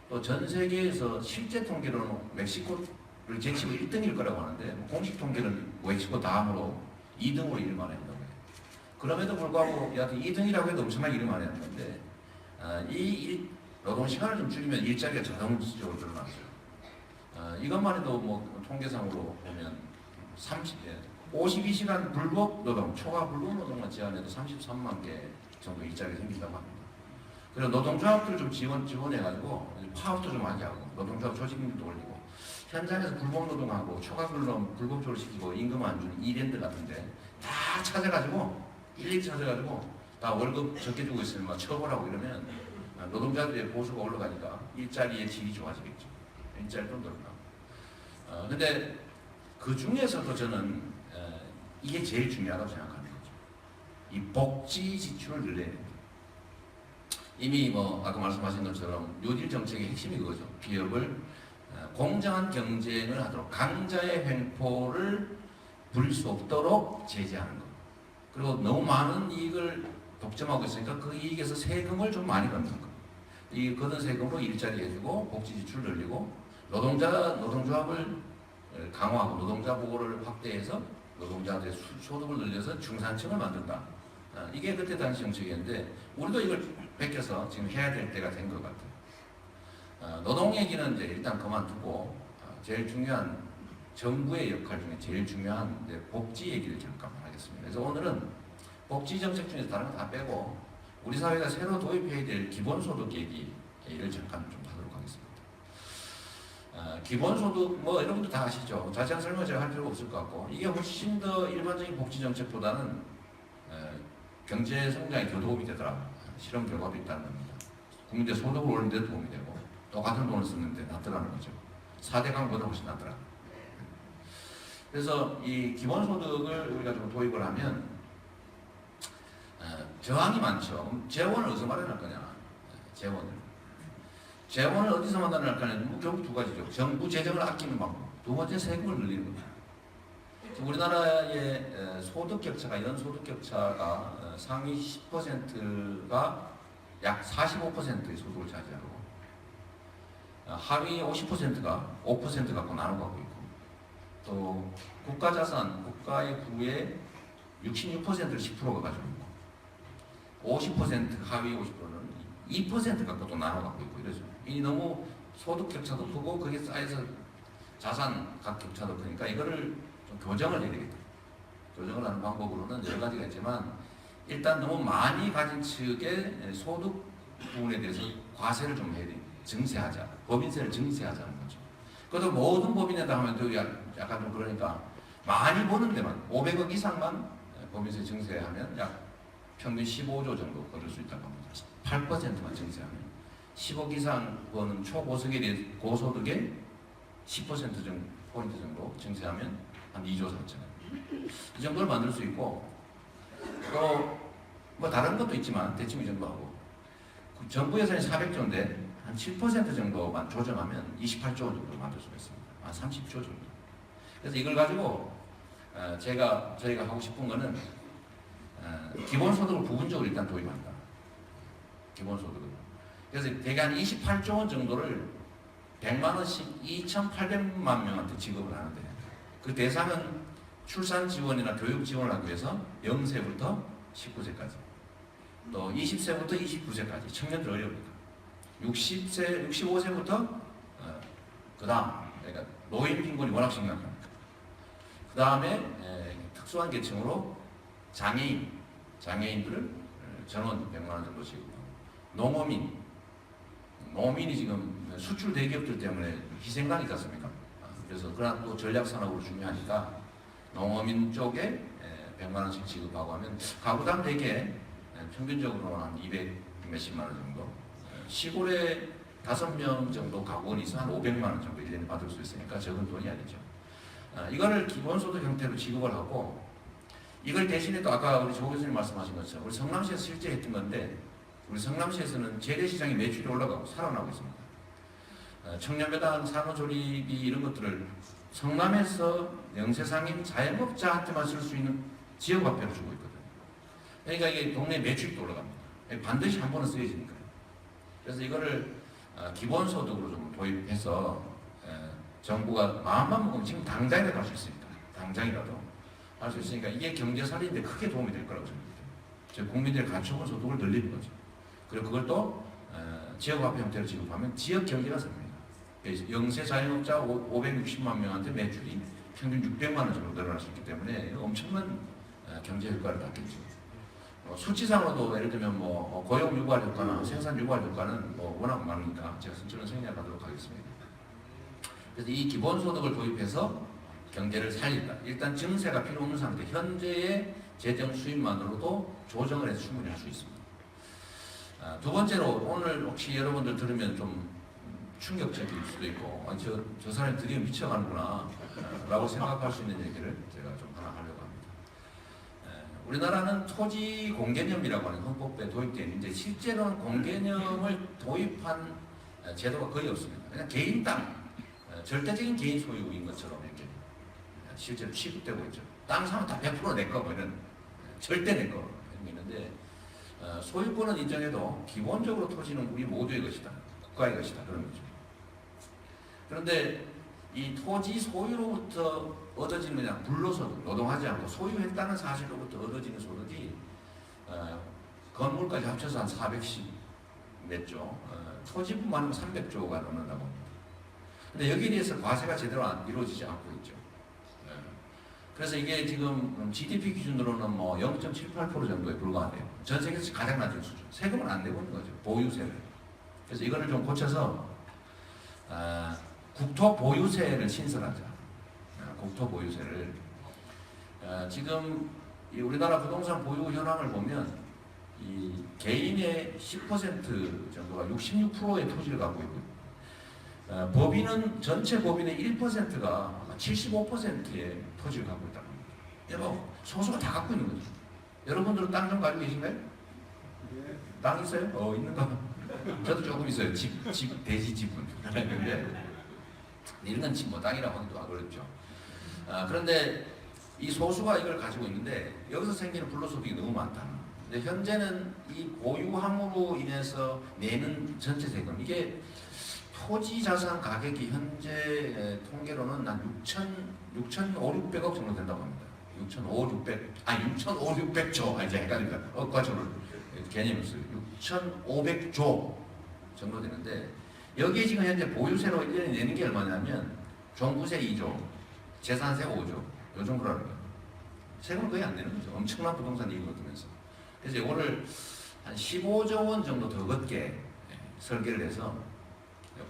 또 전 세계에서 실제 통계로는 멕시코를 제치고 1등일 거라고 하는데 공식 통계는 멕시코 다음으로 2등으로 일을 많이 한다고 해요. 그럼에도 불구하고 여하튼 2등이라고 해도 엄청나게 일을 많이 하는데 이 노동시간을 좀 줄이면 일자리가 자동적으로 늘어났어요. 이것만 해도 뭐 통계상으로 보면 52시간 불법 노동, 초과 불법 노동만 제한해도 33만 개 정도 일자리가 생긴다고 합니다. 그리고 노동조합들 좀 지원해가지고 파업도 좀 하게 하고 노동조합 조직임금도 올리고 현장에서 불법 노동하고 초과 근로 불법적으로 시키고 임금 안 주는 이랜드 같은데 다 찾아가지고 일일이 찾아가지고 다 월급 적게 주고 있으면 막 처벌하고 이러면 노동자들의 보수가 올라가니까 일자리의 질이 좋아지겠죠. 일자리도 늘어나고. 근데 그 중에서도 저는 이게 제일 중요하다고 생각하는 거죠. 이 복지 지출을 늘려야 됩니다. 이미 뭐 아까 말씀하신 것처럼 뉴딜 정책의 핵심이 그거죠. 기업을 공정한 경쟁을 하도록 강자의 횡포를 부릴 수 없도록 제재하는 것. 그리고 너무 많은 이익을 독점하고 있으니까 그 이익에서 세금을 좀 많이 걷는 것. 이 걷은 세금으로 일자리 해주고 복지 지출 늘리고 노동조합을 강화하고 노동자 보호를 확대해서 노동자들의 소득을 늘려서 중산층을 만든다. 이게 그때 당시 정책이었는데 우리도 이걸 베껴서 지금 해야 될 때가 된 것 같아요. 노동 얘기는 이제 일단 그만두고 제일 중요한 정부의 역할 중에 제일 중요한 이제 복지 얘기를 잠깐만 하겠습니다. 그래서 오늘은 복지 정책 중에서 다른 거 다 빼고 우리 사회가 새로 도입해야 될 기본소득 얘기를 잠깐 좀 하도록 하겠습니다. 기본소득 뭐 여러분도 다 아시죠? 자세한 설명 제가 할 필요가 없을 것 같고 이게 훨씬 더 일반적인 복지 정책보다는 경제 성장에 더 도움이 되더라. 실험 결과도 있다는 겁니다. 국민들 소득을 올리는 데 도움이 되고 똑같은 돈을 쓰는데 낫더라는 거죠. 4대 강보다 훨씬 낫더라. 그래서 이 기본소득을 우리가 좀 도입을 하면 저항이 많죠. 재원을 어디서 마련할 거냐? 재원을 어디서 마련할 거냐? 뭐 결국 두 가지죠. 정부 재정을 아끼는 방법. 두 번째 세금을 늘리는 거죠. 우리나라의 소득 격차가 연소득 격차가 상위 10%가 약 45%의 소득을 차지하고 하위 50%가 5% 갖고 나눠 갖고 있고 또 국가자산, 국가의 부의 66%를 10%가 가지고 있고 50% 하위 50%는 2% 갖고 또 나눠 갖고 있고 이러죠. 이 너무 소득 격차도 크고 그게 쌓여서 자산 각 격차도 크니까 이거를 좀 교정을 해야 되겠다. 교정을 하는 방법으로는 여러 가지가 있지만 일단 너무 많이 가진 측의 소득 부분에 대해서 과세를 좀 해야 돼. 증세하자. 법인세를 증세하자는 거죠. 그래도 모든 법인에다 하면 또 약간 좀 그러니까 많이 버는 데만 500억 이상만 법인세 증세하면 약 평균 15조 정도 벌을 수 있다고 합니다. 8%만 증세하면 10억 이상 버는 초고소득에 대해 고소득의 10% 정도 포인트 정도 증세하면 한 2조 4천원. 이 정도를 만들 수 있고 또 뭐 다른 것도 있지만 대충 이 정도 하고 정부 예산이 400조인데 한 7% 정도만 조정하면 28조 정도 만들 수가 있습니다. 한 30조 정도. 그래서 이걸 가지고 저희가 하고 싶은 거는 기본소득을 부분적으로 일단 도입한다. 기본소득을. 그래서 대개 한 28조 원 정도를 100만 원씩 2,800만 명한테 지급을 하는데 그 대상은 출산 지원이나 교육 지원을 하기 위해서 0세부터 19세까지 또 20세부터 29세까지 청년들 어려우니까 60세, 65세부터 그 다음 그러니까 노인 빈곤이 워낙 심각하니까 그 다음에 특수한 계층으로 장애인들을 전원 100만 원 정도 지급하고 농민이 지금 수출 대기업들 때문에 희생당이지 않습니까? 그래서 그러나 또 전략산업으로 중요하니까 농어민 쪽에 100만 원씩 지급하고 하면 가구당 대개 평균적으로 한 200 몇십만 원 정도 시골에 5명 정도 가구원이 있으면 한 500만 원 정도 1년에 받을 수 있으니까 적은 돈이 아니죠. 이거를 기본소득 형태로 지급을 하고 이걸 대신에 또 아까 우리 조 교수님 말씀하신 것처럼 우리 성남시에서 실제 했던 건데 우리 성남시에서는 재래시장의 매출이 올라가고 살아나고 있습니다. 청년배당 산후조리비 이런 것들을 성남에서 영세상인 자영업자한테만 쓸 수 있는 지역화폐를 주고 있거든요. 그러니까 이게 동네 매출도 올라갑니다. 반드시 한 번은 쓰여지니까요. 그래서 이거를 기본소득으로 좀 도입해서 정부가 마음만 먹으면 지금 당장이라도 할 수 있으니까 당장이라도 할 수 있으니까 이게 경제살인데 크게 도움이 될 거라고 생각해요. 즉 국민들의 가처분 소득을 늘리는 거죠. 그리고 그걸 또 지역화폐 형태로 지급하면 지역 경제가 섭니다. 영세 자영업자 560만 명한테 매출이 평균 600만 원 정도 늘어날 수 있기 때문에 엄청난 경제 효과를 갖겠죠. 수치상으로도 예를 들면 뭐 고용 유발 효과나 생산 유발 효과는 뭐 워낙 많으니까 제가 순전히 생략하도록 하겠습니다. 그래서 이 기본소득을 도입해서 경제를 살린다. 일단 증세가 필요 없는 상태, 현재의 재정 수입만으로도 조정을 해서 충분히 할 수 있습니다. 두 번째로 오늘 혹시 여러분들 들으면 좀 충격적일 수도 있고 저 사람이 드디어 미쳐가는구나 라고 생각할 수 있는 얘기를 제가 좀 하나 하려고 합니다. 우리나라는 토지 공개념이라고 하는 헌법에 도입되어 있는데 실제로는 공개념을 도입한 제도가 거의 없습니다. 그냥 개인 땅, 절대적인 개인 소유인 것처럼 이렇게 실제로 취급되고 있죠. 땅 사면 다 100% 내 거, 뭐 이런 절대 내 거 이런 게 있는데 소유권은 인정해도 기본적으로 토지는 우리 모두의 것이다, 국가의 것이다 그런 거죠. 그런데 이 토지 소유로부터 얻어지는 그냥 불로소득, 노동하지 않고 소유했다는 사실로부터 얻어지는 소득이 건물까지 합쳐서 한 410 몇 조, 토지뿐만 하면 300조가 넘는다고 합니다. 근데 여기에 대해서 과세가 제대로 이루어지지 않고 있죠. 그래서 이게 지금 GDP 기준으로는 뭐 0.78% 정도에 불과하대요. 전 세계에서 가장 낮은 수준. 세금은 안 내고 있는 거죠. 보유세를. 그래서 이거를 좀 고쳐서 국토 보유세를 신설하자. 국토 보유세를 지금 이 우리나라 부동산 보유 현황을 보면 이 개인의 10% 정도가 66%의 토지를 갖고 있고 법인은 전체 법인의 1%가 75%의 토지를 갖고 있다고 합니다. 여러분 소수가 다 갖고 있는 거죠. 여러분들은 땅 좀 가지고 계신가요? 땅 있어요? 있는가? 저도 조금 있어요. 대지 지분. 근데 이런 건 뭐 땅이라고 하기도 어렵죠. 그런데 이 소수가 이걸 가지고 있는데 여기서 생기는 불로소득이 너무 많다. 근데 현재는 이 보유함으로 인해서 내는 전체 세금 이게 토지 자산 가격이 현재 통계로는 한 6,500억 정도 된다고 합니다. 6,500조. 이제 헷갈립니다. 억과 조를 개념이 있어요. 6,500조 정도 되는데 여기에 지금 현재 보유세로 1년에 내는 게 얼마냐면 종부세 2조, 재산세 5조 요 정도라는 거예요. 세금을 거의 안 내는 거죠. 엄청난 부동산 이익을 얻으면서. 그래서 이거를 한 15조 원 정도 더 걷게 설계를 해서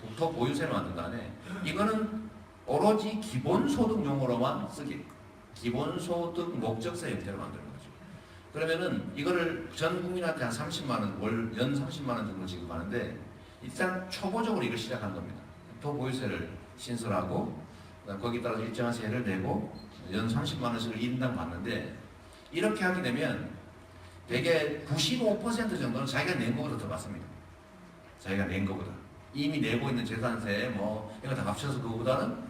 국토 보유세를 만든 다음에 이거는 오로지 기본소득용으로만 쓰기. 기본소득 목적세 형태로 만드는 거죠. 그러면은 이거를 전 국민한테 한 30만 원, 연 30만 원 정도 지급하는데 일단 초보적으로 이걸 시작한 겁니다. 국토 보유세를 신설하고 거기에 따라서 일정한 세를 내고 연 30만 원씩을 인당 받는데 이렇게 하게 되면 대개 95% 정도는 자기가 낸 것보다 더 받습니다. 자기가 낸 것보다. 이미 내고 있는 재산세 뭐 이거 다 합쳐서 그거보다는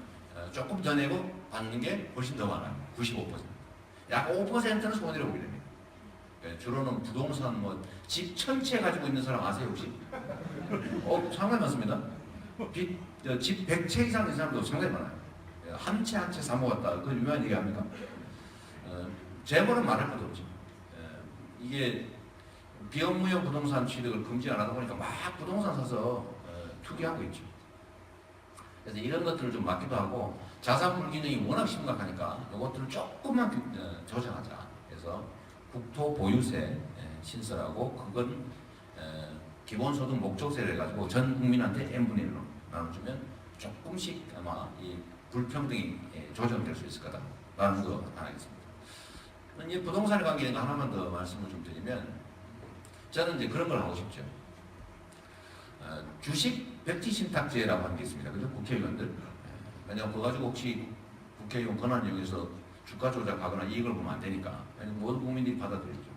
조금 더 내고 받는 게 훨씬 더 많아요. 95%. 약 5%는 손해를 보게 됩니다. 주로는 부동산 뭐 집 1000채 가지고 있는 사람 아세요 혹시? 상당히 많습니다. 집 100채 이상 있는 사람도 상당히 많아요. 한 채 한 채 사 먹었다. 그 유명한 얘기 합니까? 재벌은 말할 것도 없죠. 이게 비업무용 부동산 취득을 금지 안 하다 보니까 막 부동산 사서 투기하고 있죠. 그래서 이런 것들을 좀 막기도 하고 자산 불균형이 워낙 심각하니까 이것들을 조금만 조정하자. 그래서 국토 보유세 신설하고 그건 기본소득 목적세를 해가지고 전 국민한테 n분의 1로 나눠주면 조금씩 아마 이 불평등이 조정될 수 있을 거다라는 거 하나 있습니다. 이 부동산에 관계된 거 하나만 더 말씀을 좀 드리면 저는 이제 그런 걸 하고 싶죠. 주식 백지신탁제라고 하는 게 있습니다. 그죠? 국회의원들. 왜냐면 그거 가지고 혹시 국회의원 권한을 이용해서 주가 조작하거나 이익을 보면 안 되니까. 모든 국민들이 받아들이죠.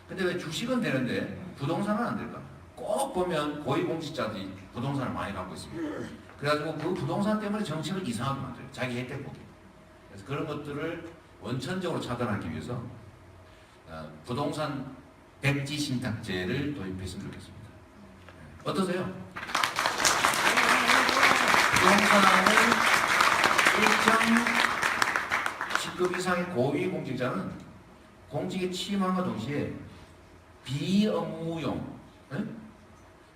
근데 왜 주식은 되는데 부동산은 안 될까? 꼭 보면 고위공직자들이 부동산을 많이 갖고 있습니다. 그래가지고 그 부동산 때문에 정책을 이상하게 만들어요. 자기 혜택 보기. 그래서 그런 것들을 원천적으로 차단하기 위해서 부동산 백지신탁제를 도입했으면 좋겠습니다. 어떠세요? 부동산을 일정 직급 이상의 고위공직자는 공직에 취임함과 동시에 비업무용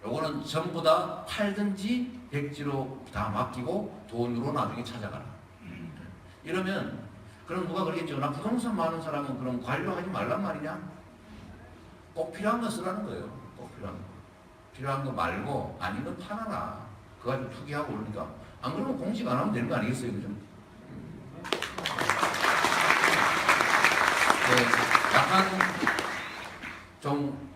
요거는 전부 다 팔든지 백지로 다 맡기고 돈으로 나중에 찾아가라. 이러면 그럼 누가 그러겠죠. 나 부동산 많은 사람은 그럼 관료하지 말란 말이냐? 꼭 필요한 거 쓰라는 거예요. 꼭 필요한 거. 필요한 거 말고 아니면 팔아라. 그거 가지고 투기하고 그러니까 안 그러면 공직 안 하면 되는 거 아니겠어요? 그죠? 약간 좀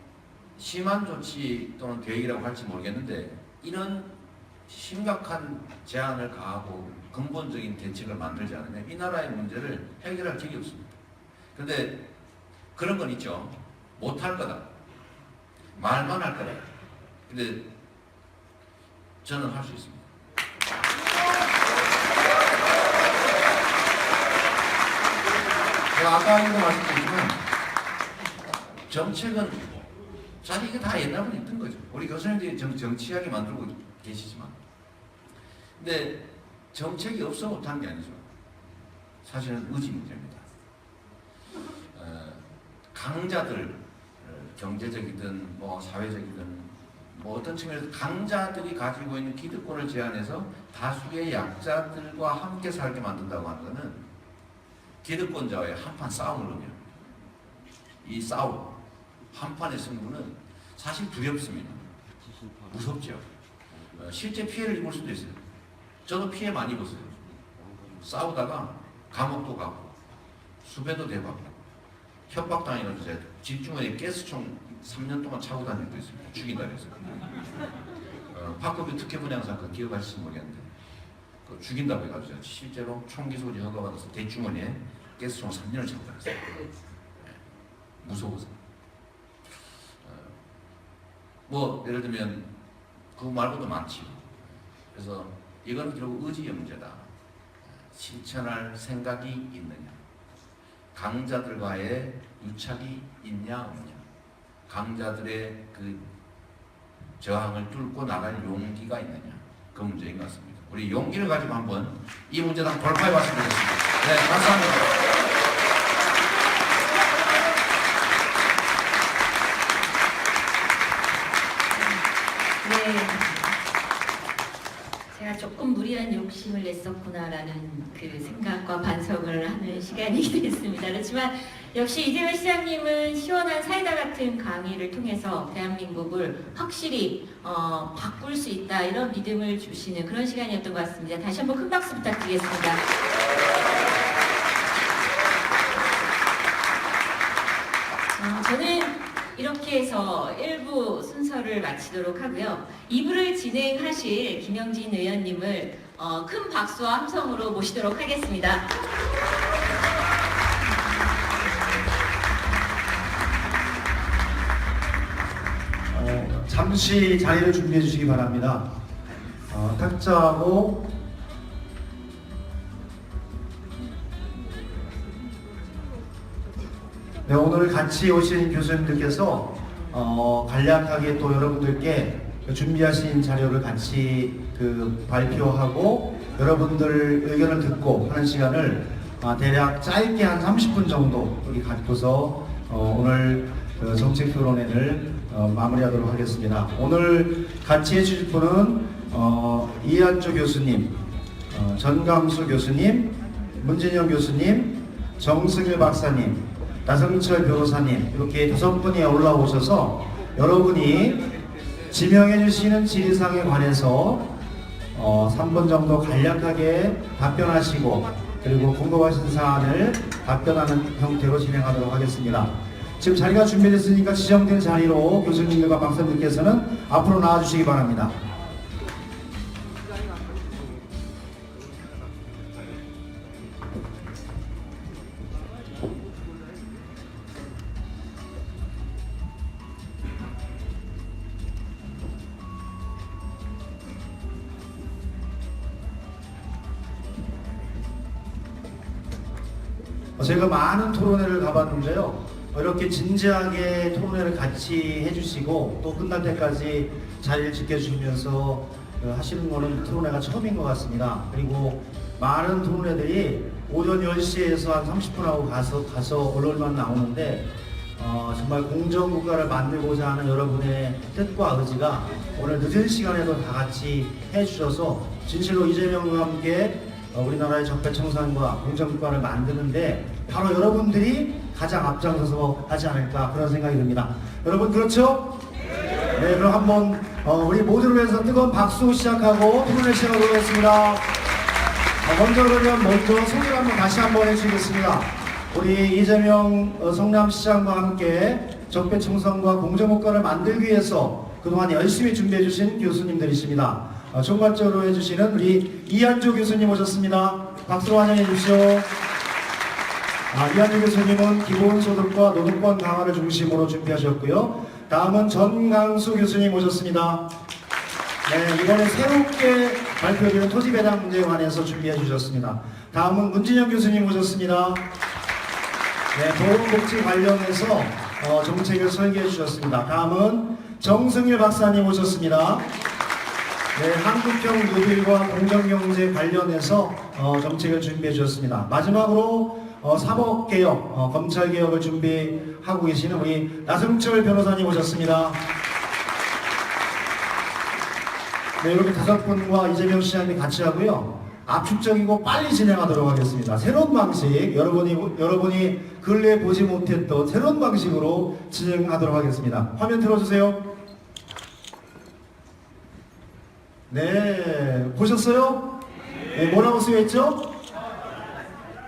심한 조치 또는 계획이라고 할지 모르겠는데 이런 심각한 제한을 가하고 근본적인 대책을 만들지 않으면 이 나라의 문제를 해결할 길이 없습니다. 그런데 그런 건 있죠. 못할 거다. 말만 할 거다. 근데 저는 할 수 있습니다. 제가 아까도 말씀드렸지만 정책은 사실 이게 다 옛날부터 있던 거죠. 우리 교수님들이 정치하게 만들고 계시지만 근데 정책이 없어 못한 게 아니죠. 사실은 의지 문제입니다. 강자들, 경제적이든 뭐 사회적이든 뭐 어떤 측면에서 강자들이 가지고 있는 기득권을 제한해서 다수의 약자들과 함께 살게 만든다고 하는 것은 기득권자와의 한판 싸움을 의미합니다. 이 싸움, 한판의 승부는 사실 두렵습니다. 무섭죠. 실제 피해를 입을 수도 있어요. 저도 피해 많이 입었어요. 싸우다가 감옥도 가고 수배도 돼가고 협박당해가지고 제가 집주머니에 가스총 3년 동안 차고 다닌 적도 있습니다. 죽인다 그래서. 박근혜 특혜 분양 사건 기억하실지 모르겠는데 그 죽인다고 해가지고 실제로 총기 소지 허가받아서 대주머니에 가스총 3년을 차고 다녔어요. 무서워서. 뭐 예를 들면 그 말고도 많지요. 그래서 이건 결국 의지의 문제다. 실천할 생각이 있느냐, 강자들과의 유착이 있냐 없냐, 강자들의 그 저항을 뚫고 나갈 용기가 있느냐, 그 문제인 것 같습니다. 우리 용기를 가지고 한번 이 문제를 한번 돌파해 봤으면 좋겠습니다. 네, 감사합니다. 제가 조금 무리한 욕심을 냈었구나라는 그 생각과 반성을 하는 시간이 됐습니다. 그렇지만 역시 이재명 시장님은 시원한 사이다 같은 강의를 통해서 대한민국을 확실히 바꿀 수 있다 이런 믿음을 주시는 그런 시간이었던 것 같습니다. 다시 한번 큰 박수 부탁드리겠습니다. 저는 이렇게 해서 1부 순서를 마치도록 하고요. 2부를 진행하실 김영진 의원님을 큰 박수와 함성으로 모시도록 하겠습니다. 잠시 자리를 준비해 주시기 바랍니다. 탁자하고 네, 오늘 같이 오신 교수님들께서 간략하게 또 여러분들께 준비하신 자료를 같이 발표하고 여러분들 의견을 듣고 하는 시간을 대략 짧게 한 30분 정도 여기 갖고서 오늘 정책 토론회를 마무리하도록 하겠습니다. 오늘 같이 해주실 분은 이한주 교수님, 전감수 교수님, 문진영 교수님, 정승일 박사님, 나성철 변호사님 이렇게 5분이 올라오셔서 여러분이 지명해 주시는 질의사항에 관해서 3분 정도 간략하게 답변하시고 그리고 궁금하신 사안을 답변하는 형태로 진행하도록 하겠습니다. 지금 자리가 준비됐으니까 지정된 자리로 교수님들과 박사님께서는 앞으로 나와주시기 바랍니다. 제가 많은 토론회를 가봤는데요. 이렇게 진지하게 토론회를 같이 해주시고 또 끝날 때까지 자리를 지켜주시면서 하시는 거는 토론회가 처음인 것 같습니다. 그리고 많은 토론회들이 오전 10시에서 한 30분하고 가서 언론만 나오는데 정말 공정국가를 만들고자 하는 여러분의 뜻과 의지가 오늘 늦은 시간에도 다 같이 해주셔서 진실로 이재명과 함께 우리나라의 적폐청산과 공정국가를 만드는데 바로 여러분들이 가장 앞장서서 하지 않을까 그런 생각이 듭니다. 여러분 그렇죠? 네, 그럼 한번 우리 모두를 위해서 뜨거운 박수 시작하고 토론회 시작하도록 하겠습니다. 먼저 그러면 소개를 한번 다시 한번 해주시겠습니다. 우리 이재명 성남시장과 함께 적폐청산과 공정국가를 만들기 위해서 그동안 열심히 준비해 주신 교수님들이십니다. 총괄적으로 해주시는 우리 이한주 교수님 오셨습니다. 박수로 환영해 주십시오. 이한일 교수님은 기본소득과 노동권 강화를 중심으로 준비하셨고요. 다음은 전강수 교수님 모셨습니다. 네, 이번에 새롭게 발표되는 토지배당 문제에 관해서 준비해 주셨습니다. 다음은 문진영 교수님 모셨습니다. 네, 보건복지 관련해서 정책을 설계해 주셨습니다. 다음은 정승일 박사님 모셨습니다. 네, 한국형 뉴딜과 공정경제 관련해서 정책을 준비해 주셨습니다. 마지막으로 사법개혁, 검찰개혁을 준비하고 계시는 우리 나승철 변호사님 오셨습니다. 네, 이렇게 5분과 이재명 시장님 같이 하고요. 압축적이고 빨리 진행하도록 하겠습니다. 새로운 방식, 여러분이 근래에 보지 못했던 새로운 방식으로 진행하도록 하겠습니다. 화면 틀어주세요. 네, 보셨어요? 네, 뭐라고 쓰여있죠?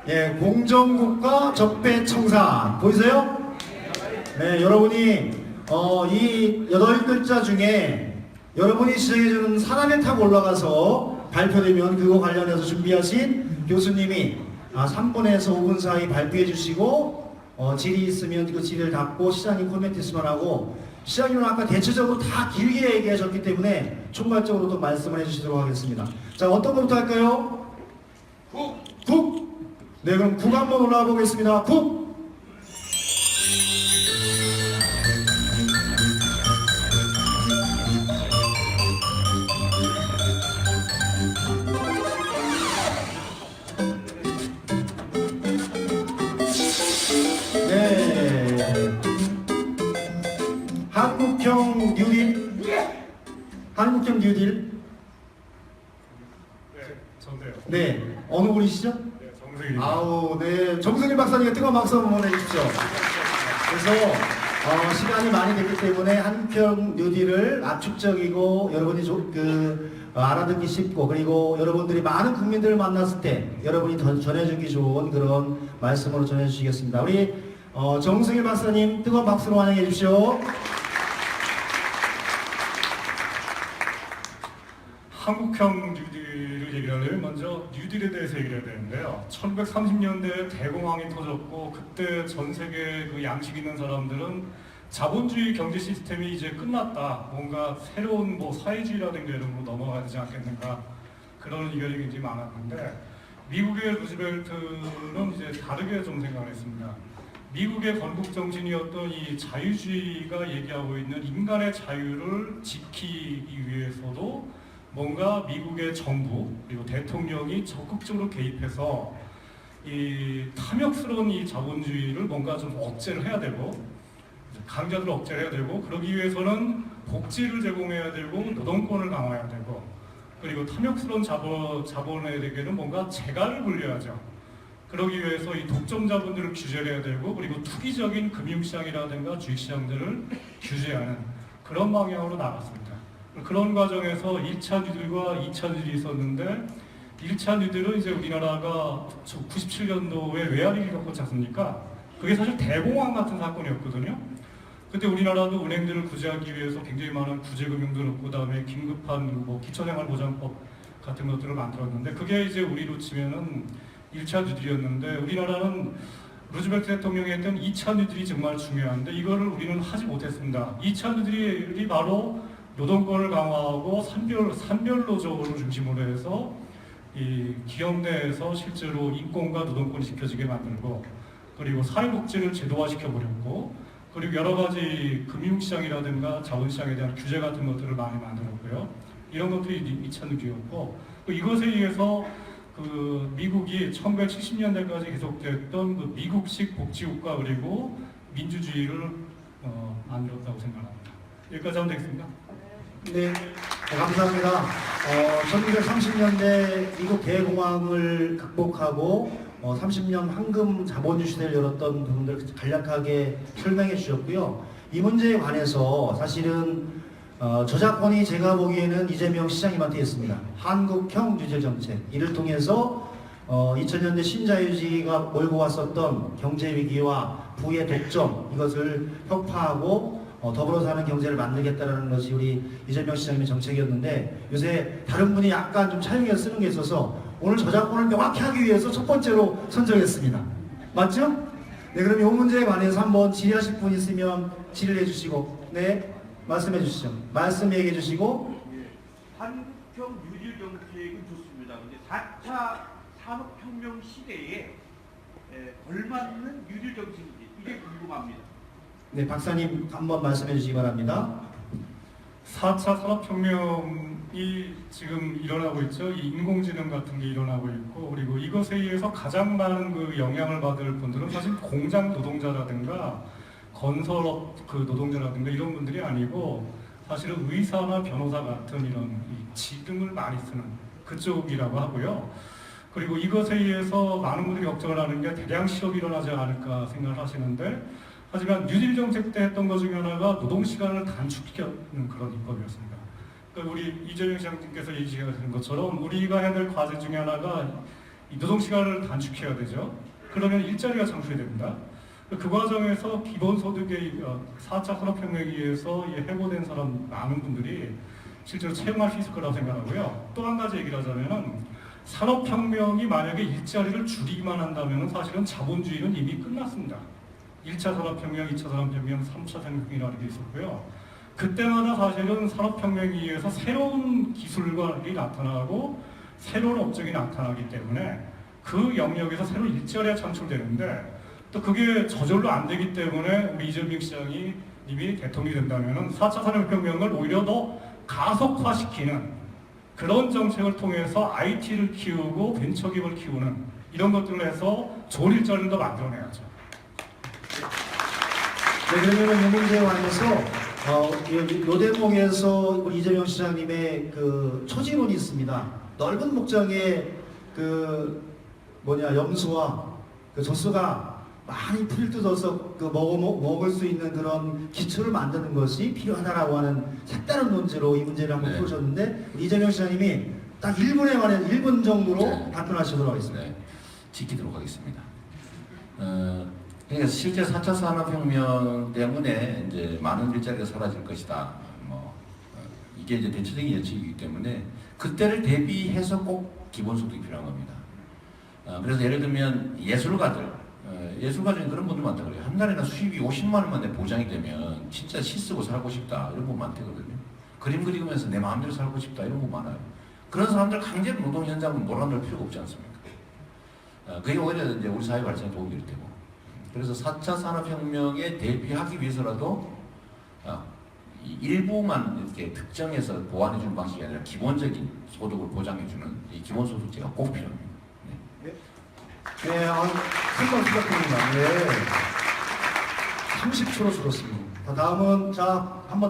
예, 공정국가 적폐청산 보이세요? 네, 여러분이 이 8글자 중에 여러분이 지정해주는 산안에 타고 올라가서 발표되면 그거 관련해서 준비하신 교수님이 3분에서 5분 사이 발표해 주시고 질의 있으면 그 질의를 답고 시장님 코멘트 있으면 하고 시장님은 아까 대체적으로 다 길게 얘기하셨기 때문에 총괄적으로 또 말씀을 해주시도록 하겠습니다. 자, 어떤 것부터 할까요? 국! 네, 그럼 국 한번 올라가 보겠습니다. 국! 네. 한국형 뉴딜? 한국형 뉴딜? 네, 저인데요. 네. 어느 분이시죠? 네, 정승일. 아우, 네. 정승일 박사님께 뜨거운 박수 한번 보내주십시오. 그래서 시간이 많이 됐기 때문에 한국형 뉴딜을 압축적이고 여러분이 알아듣기 쉽고 그리고 여러분들이 많은 국민들을 만났을 때 여러분이 더 전해주기 좋은 그런 말씀으로 전해주시겠습니다. 우리 정승일 박사님 뜨거운 박수로 환영해 주십시오. 한국형 뉴딜을 얘기하려면 먼저 뉴딜에 대해서 얘기해야 되는데요. 1930년대에 대공황이 터졌고 그때 전 세계 그 양식 있는 사람들은 자본주의 경제 시스템이 이제 끝났다. 뭔가 새로운 사회주의라든가 이런 걸로 넘어가야 되지 않겠는가. 그런 의견이 굉장히 많았는데 미국의 루즈벨트는 이제 다르게 좀 생각을 했습니다. 미국의 건국 정신이었던 이 자유주의가 얘기하고 있는 인간의 자유를 지키기 위해서도 뭔가 미국의 정부 그리고 대통령이 적극적으로 개입해서 이 탐욕스러운 이 자본주의를 뭔가 좀 억제를 해야 되고 강자들을 억제를 해야 되고 그러기 위해서는 복지를 제공해야 되고 노동권을 강화해야 되고 그리고 탐욕스러운 자본에게는 뭔가 재갈을 굴려야죠. 그러기 위해서 이 독점자분들을 규제를 해야 되고 그리고 투기적인 금융시장이라든가 주식시장들을 규제하는 그런 방향으로 나갔습니다. 그런 과정에서 1차 뉴딜과 2차 뉴딜이 있었는데 1차 뉴딜은 이제 우리나라가 97년도에 외환위기 겪었지 않습니까? 그게 사실 대공황 같은 사건이었거든요. 그때 우리나라도 은행들을 구제하기 위해서 굉장히 많은 구제금융들을 얻고 그다음에 긴급한 기초생활보장법 같은 것들을 만들었는데 그게 이제 우리로 치면은 1차 뉴딜이었는데 우리나라는 루즈벨트 대통령이 했던 2차 뉴딜이 정말 중요한데 이거를 우리는 하지 못했습니다. 2차 뉴딜이 바로 노동권을 강화하고 산별노조를 중심으로 해서 이 기업 내에서 실제로 인권과 노동권이 지켜지게 만들고 그리고 사회복지를 제도화시켜 버렸고 그리고 여러 가지 금융시장이라든가 자본시장에 대한 규제 같은 것들을 많이 만들었고요. 이런 것들이 2차 뉴딜이었고 이것에 의해서 그 미국이 1970년대까지 계속됐던 그 미국식 복지국가 그리고 민주주의를 만들었다고 생각합니다. 여기까지 하면 되겠습니다. 네, 감사합니다. 1930년대 미국 대공황을 극복하고 30년 황금 자본주의 시대를 열었던 부분들 간략하게 설명해 주셨고요. 이 문제에 관해서 사실은 저작권이 제가 보기에는 이재명 시장님한테 있습니다. 한국형 뉴딜 정책 이를 통해서 2000년대 신자유주의가 몰고 왔었던 경제위기와 부의 독점 이것을 혁파하고 더불어 사는 경제를 만들겠다는 것이 우리 이재명 시장님의 정책이었는데 요새 다른 분이 약간 좀 차용해서 쓰는 게 있어서 오늘 저작권을 명확히 하기 위해서 첫 번째로 선정했습니다. 맞죠? 네, 그럼 이 문제에 관해서 한번 질의하실 분 있으면 질의해 주시고, 네, 말씀해 주시죠. 말씀 얘기해 주시고. 한국형 뉴딜 정책은 좋습니다. 근데 4차 산업혁명 시대에 걸맞는 뉴딜 정책인지 이게 궁금합니다. 네, 박사님 한번 말씀해 주시기 바랍니다. 4차 산업혁명이 지금 일어나고 있죠. 이 인공지능 같은 게 일어나고 있고, 그리고 이것에 의해서 가장 많은 그 영향을 받을 분들은 사실 공장 노동자라든가 건설업 그 노동자라든가 이런 분들이 아니고, 사실은 의사나 변호사 같은 이런 이 지능을 많이 쓰는 그쪽이라고 하고요. 그리고 이것에 의해서 많은 분들이 걱정을 하는 게 대량 실업이 일어나지 않을까 생각을 하시는데, 하지만 뉴딜 정책 때 했던 것 중에 하나가 노동시간을 단축시키는 그런 입법이었습니다. 그러니까 우리 이재명 시장님께서 얘기하신 것처럼 우리가 해야 될 과제 중에 하나가 이 노동시간을 단축해야 되죠. 그러면 일자리가 창출이 됩니다. 그 과정에서 기본소득의 4차 산업혁명에 의해서 해고된 사람 많은 분들이 실제로 채용할 수 있을 거라고 생각하고요. 또 한 가지 얘기를 하자면은 산업혁명이 만약에 일자리를 줄이기만 한다면 사실은 자본주의는 이미 끝났습니다. 1차 산업혁명, 2차 산업혁명, 3차 산업혁명이라는 게 있었고요. 그때마다 사실은 산업혁명에 의해서 새로운 기술이 나타나고 새로운 업종이 나타나기 때문에 그 영역에서 새로운 일자리가 창출되는데, 또 그게 저절로 안 되기 때문에 우리 이재명 시장이 님이 대통령이 된다면 4차 산업혁명을 오히려 더 가속화시키는 그런 정책을 통해서 IT를 키우고 벤처기업을 키우는 이런 것들을 해서 좋은 일자리를 더 만들어내야죠. 네, 그러면 이 문제에 관해서 요 대목에서 우리 이재명 시장님의 그 초지론이 있습니다. 넓은 목장에 염소와 그 젖소가 많이 풀 뜯어서 먹을 수 있는 그런 기초를 만드는 것이 필요하다라고 하는 색다른 논지로 이 문제를 한번 네. 풀어줬는데, 우리 이재명 시장님이 딱 1분에 관해 1분 정도로 네. 답변하시도록 하겠습니다. 네, 지키도록 하겠습니다. 그러니까 실제 4차 산업혁명 때문에 이제 많은 일자리가 사라질 것이다. 이게 이제 대체적인 예측이기 때문에 그때를 대비해서 꼭 기본소득이 필요한 겁니다. 그래서 예를 들면 예술가 중에 그런 분들 많다 그래요. 한 달에나 수입이 50만 원만 내 보장이 되면 진짜 시 쓰고 살고 싶다 이런 분 많대거든요. 그림 그리면서 내 마음대로 살고 싶다 이런 분 많아요. 그런 사람들 강제로 노동 현장은 몰아넣을 필요가 없지 않습니까? 그게 오히려 이제 우리 사회 발전에 도움이 될 테고. 그래서 4차 산업혁명에 대비하기 위해서라도 일부만 이렇게 특정해서 보완해주는 방식이 아니라 기본적인 소득을 보장해주는 이 기본소득제가 꼭 필요합니다. 네. 네, 큰건 수고하셨습니다. 네. 30초로 줄었습니다. 다음은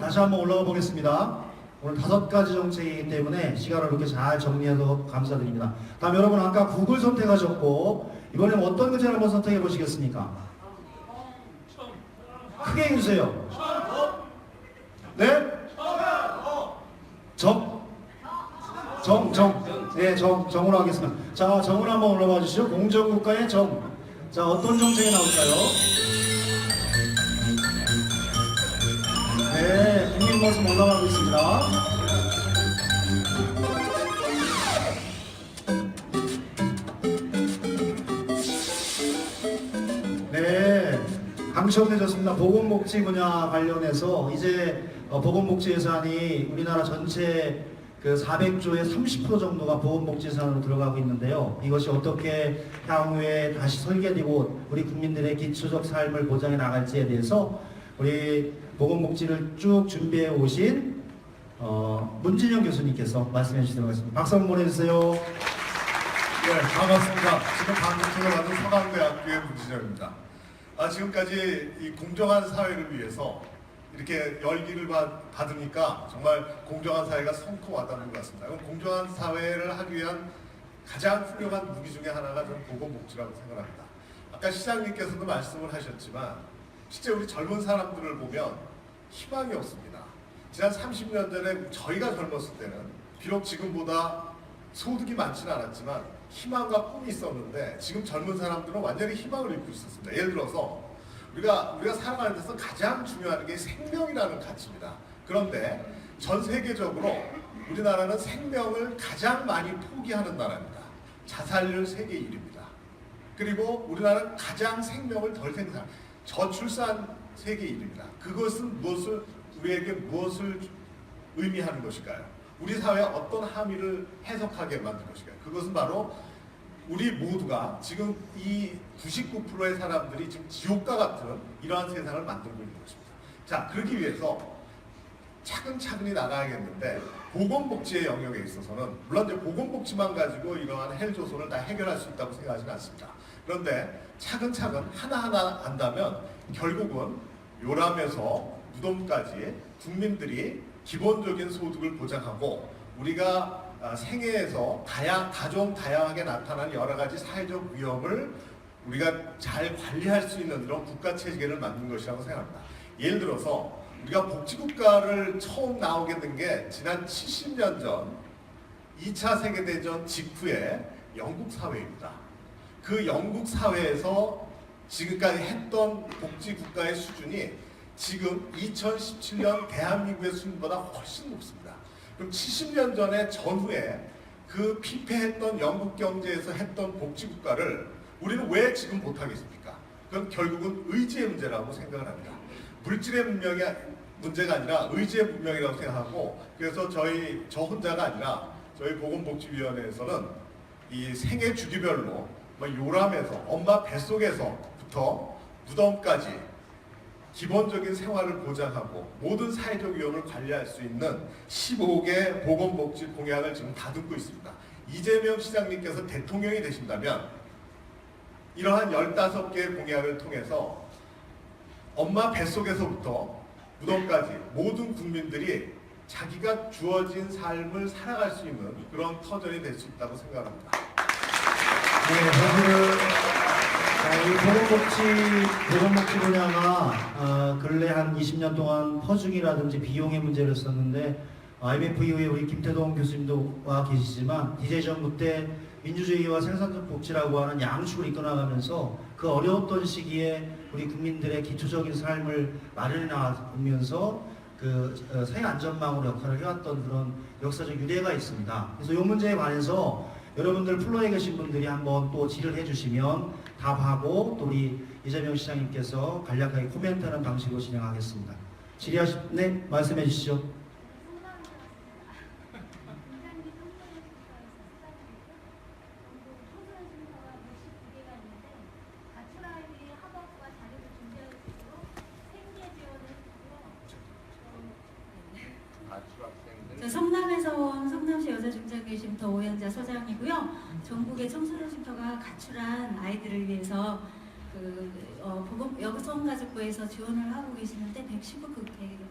다시 한번 올라가 보겠습니다. 오늘 5가지 정책이기 때문에 시간을 이렇게 잘 정리해서 감사드립니다. 다음 여러분 아까 구글 선택하셨고 이번엔 어떤 문제를 한번 선택해 보시겠습니까? 크게 해주세요. 네? 네, 정으로 하겠습니다. 자, 정으로 한번 올라와 주시죠. 공정국가의 정. 자, 어떤 정책이 나올까요? 네, 국민 모습 올라가고 있습니다. 네, 당첨되셨습니다. 보건복지 분야 관련해서 이제 보건복지 예산이 우리나라 전체 400조의 30% 정도가 보건복지 예산으로 들어가고 있는데요. 이것이 어떻게 향후에 다시 설계되고 우리 국민들의 기초적 삶을 보장해 나갈지에 대해서 우리 보건복지를 쭉 준비해 오신 문진영 교수님께서 말씀해 주시도록 하겠습니다. 박수 한번 보내주세요. 네, 반갑습니다. 지금 방금 들어가는 서강대학교의 문진영입니다. 지금까지 이 공정한 사회를 위해서 이렇게 열기를 받으니까 정말 공정한 사회가 성큼 와닿는 것 같습니다. 공정한 사회를 하기 위한 가장 훌륭한 무기 중에 하나가 저는 보건복지라고 생각합니다. 아까 시장님께서도 말씀을 하셨지만 실제 우리 젊은 사람들을 보면 희망이 없습니다. 지난 30년 전에 저희가 젊었을 때는 비록 지금보다 소득이 많지는 않았지만 희망과 꿈이 있었는데 지금 젊은 사람들은 완전히 희망을 잃고 있었습니다. 예를 들어서 우리가 살아가는 데서 가장 중요한 게 생명이라는 가치입니다. 그런데 전 세계적으로 우리나라는 생명을 가장 많이 포기하는 나라입니다. 자살률 세계 1위입니다. 그리고 우리나라는 가장 생명을 덜 생산, 저출산 세계 1위입니다. 그것은 우리에게 무엇을 의미하는 것일까요? 우리 사회에 어떤 함의를 해석하게 만든 것일까요? 그것은 바로 우리 모두가 지금 이 99%의 사람들이 지금 지옥과 같은 이러한 세상을 만들고 있는 것입니다. 자, 그러기 위해서 차근차근히 나가야겠는데 보건복지의 영역에 있어서는 물론 이제 보건복지만 가지고 이러한 헬조선을 다 해결할 수 있다고 생각하지는 않습니다. 그런데 차근차근 하나하나 안다면 결국은 요람에서 무덤까지 국민들이 기본적인 소득을 보장하고 우리가 생애에서 가정 다양하게 나타나는 여러 가지 사회적 위험을 우리가 잘 관리할 수 있는 그런 국가 체계를 만든 것이라고 생각합니다. 예를 들어서 우리가 복지국가를 처음 나오게 된 게 지난 70년 전 2차 세계대전 직후에 영국 사회입니다. 그 영국 사회에서 지금까지 했던 복지국가의 수준이 지금 2017년 대한민국의 수준보다 훨씬 높습니다. 그럼 70년 전에 전후에 그 피폐했던 영국 경제에서 했던 복지국가를 우리는 왜 지금 못하겠습니까? 그건 결국은 의지의 문제라고 생각을 합니다. 물질의 문제가 아니라 의지의 문명이라고 생각하고, 그래서 저 혼자가 아니라 저희 보건복지위원회에서는 이 생애 주기별로 요람에서 엄마 뱃속에서부터 무덤까지 기본적인 생활을 보장하고 모든 사회적 위험을 관리할 수 있는 15개 보건복지 공약을 지금 다듬고 있습니다. 이재명 시장님께서 대통령이 되신다면 이러한 15개의 공약을 통해서 엄마 뱃속에서부터 무덤까지 모든 국민들이 자기가 주어진 삶을 살아갈 수 있는 그런 터전이 될 수 있다고 생각합니다. 네, 사실은 이 보건복지 분야가 근래 한 20년 동안 퍼중이라든지 비용의 문제를 썼는데 IMF 이후에 우리 김태동 교수님도 와 계시지만 DJ 정부 때 민주주의와 생산적 복지라고 하는 양축을 이끌어나가면서 그 어려웠던 시기에 우리 국민들의 기초적인 삶을 마련해 나가면서 그 사회 안전망으로 역할을 해왔던 그런 역사적 유래가 있습니다. 그래서 이 문제에 관해서 여러분들 플로에 계신 분들이 한번 또 질의를 해주시면 답하고 또 우리 이재명 시장님께서 간략하게 코멘트하는 방식으로 진행하겠습니다. 네, 말씀해 주시죠. 성남에서 온 성남시 여자중장기쉼터 오현자 서장이고요. 전국의 청소년 쉼터가 가출한 아이들을 위해서 여성가족부에서 지원을 하고 계시는데 119급 계획이고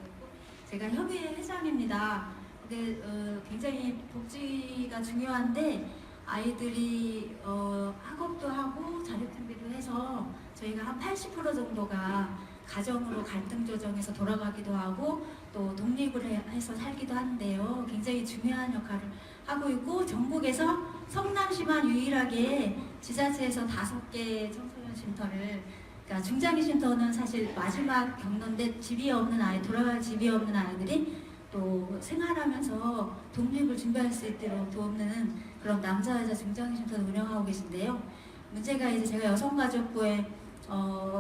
제가 협의회 회장입니다. 근데 굉장히 복지가 중요한데 아이들이 학업도 하고 자립준비도 해서 저희가 한 80% 정도가 가정으로 갈등 조정해서 돌아가기도 하고 또 독립을 해서 살기도 하는데요. 굉장히 중요한 역할을 하고 있고 전국에서 성남시만 유일하게 지자체에서 5개 청소년 쉼터를, 그러니까 중장기 쉼터는 사실 마지막 경로인데 집이 없는 아이, 돌아갈 집이 없는 아이들이 또 생활하면서 독립을 준비할 수 있도록 돕는 그런 남자 여자 중장기 쉼터를 운영하고 계신데요. 문제가 이제 제가 여성가족부에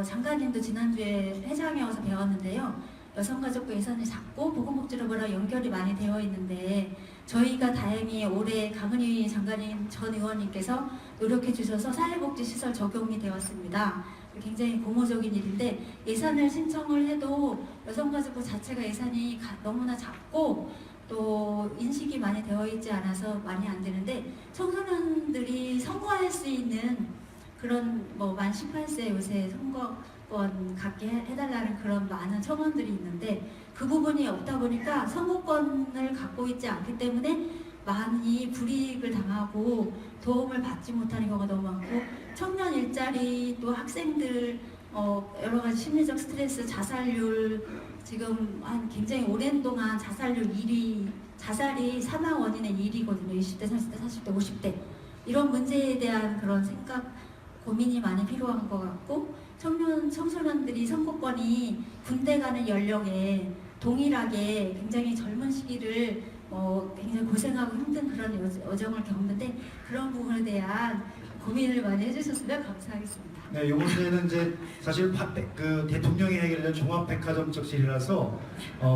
장관님도 지난주에 회장에 와서 배웠는데요. 여성가족부 예산이 작고 보건복지부랑 연결이 많이 되어 있는데 저희가 다행히 올해 강은희 장관님 전 의원님께서 노력해 주셔서 사회복지시설 적용이 되었습니다. 굉장히 고무적인 일인데 예산을 신청을 해도 여성가족부 자체가 예산이 너무나 작고 또 인식이 많이 되어 있지 않아서 많이 안 되는데 청소년들이 선거할 수 있는 그런 만 18세 요새 선거권 갖게 해달라는 그런 많은 청원들이 있는데 그 부분이 없다 보니까 선거권을 갖고 있지 않기 때문에 많이 불이익을 당하고 도움을 받지 못하는 경우가 너무 많고 청년 일자리 또 학생들 여러 가지 심리적 스트레스, 자살률 지금 한 굉장히 오랜 동안 자살률 1위, 자살이 사망 원인의 1위거든요. 20대, 30대, 40대, 50대 이런 문제에 대한 그런 생각 고민이 많이 필요한 것 같고 청소년들이 선거권이 군대 가는 연령에 동일하게 굉장히 젊은 시기를 굉장히 고생하고 힘든 그런 여정을 겪는데 그런 부분에 대한 고민을 많이 해주셨으면 감사하겠습니다. 네, 이 문제는 이제 사실 그 대통령이 해결된 종합백화점적 질이라서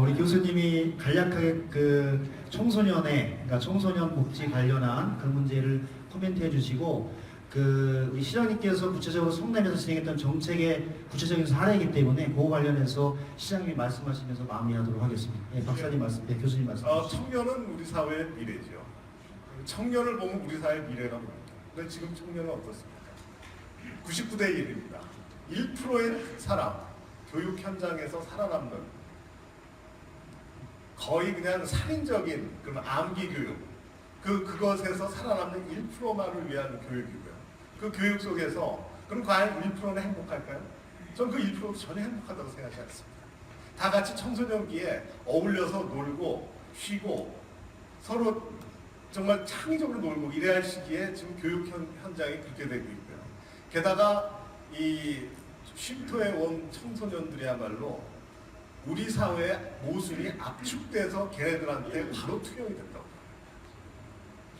우리 교수님이 간략하게 그 그러니까 청소년 복지 관련한 그 문제를 코멘트해 주시고 그 우리 시장님께서 구체적으로 성남에서 진행했던 정책의 구체적인 사례이기 때문에 그거 관련해서 시장님이 말씀하시면서 마무리하도록 하겠습니다. 네, 박사님 말씀, 네, 교수님 말씀. 청년은 우리 사회의 미래죠. 청년을 보면 우리 사회의 미래가 뭡니까? 근데 지금 청년은 어떻습니까? 99대 1입니다. 1%의 사람, 교육 현장에서 살아남는 거의 그냥 살인적인 그런 암기 교육, 그것에서 살아남는 1%만을 위한 교육이고요. 그 교육 속에서 그럼 과연 1%는 행복할까요? 저는 그 1%도 전혀 행복하다고 생각하지 않습니다. 다 같이 청소년기에 어울려서 놀고 쉬고 서로 정말 창의적으로 놀고 이래야 할 시기에 지금 교육 현장이 그렇게 되고 있고요. 게다가 이 쉼터에 온 청소년들이야말로 우리 사회의 모순이 압축돼서 걔네들한테 바로 투영이 된다고.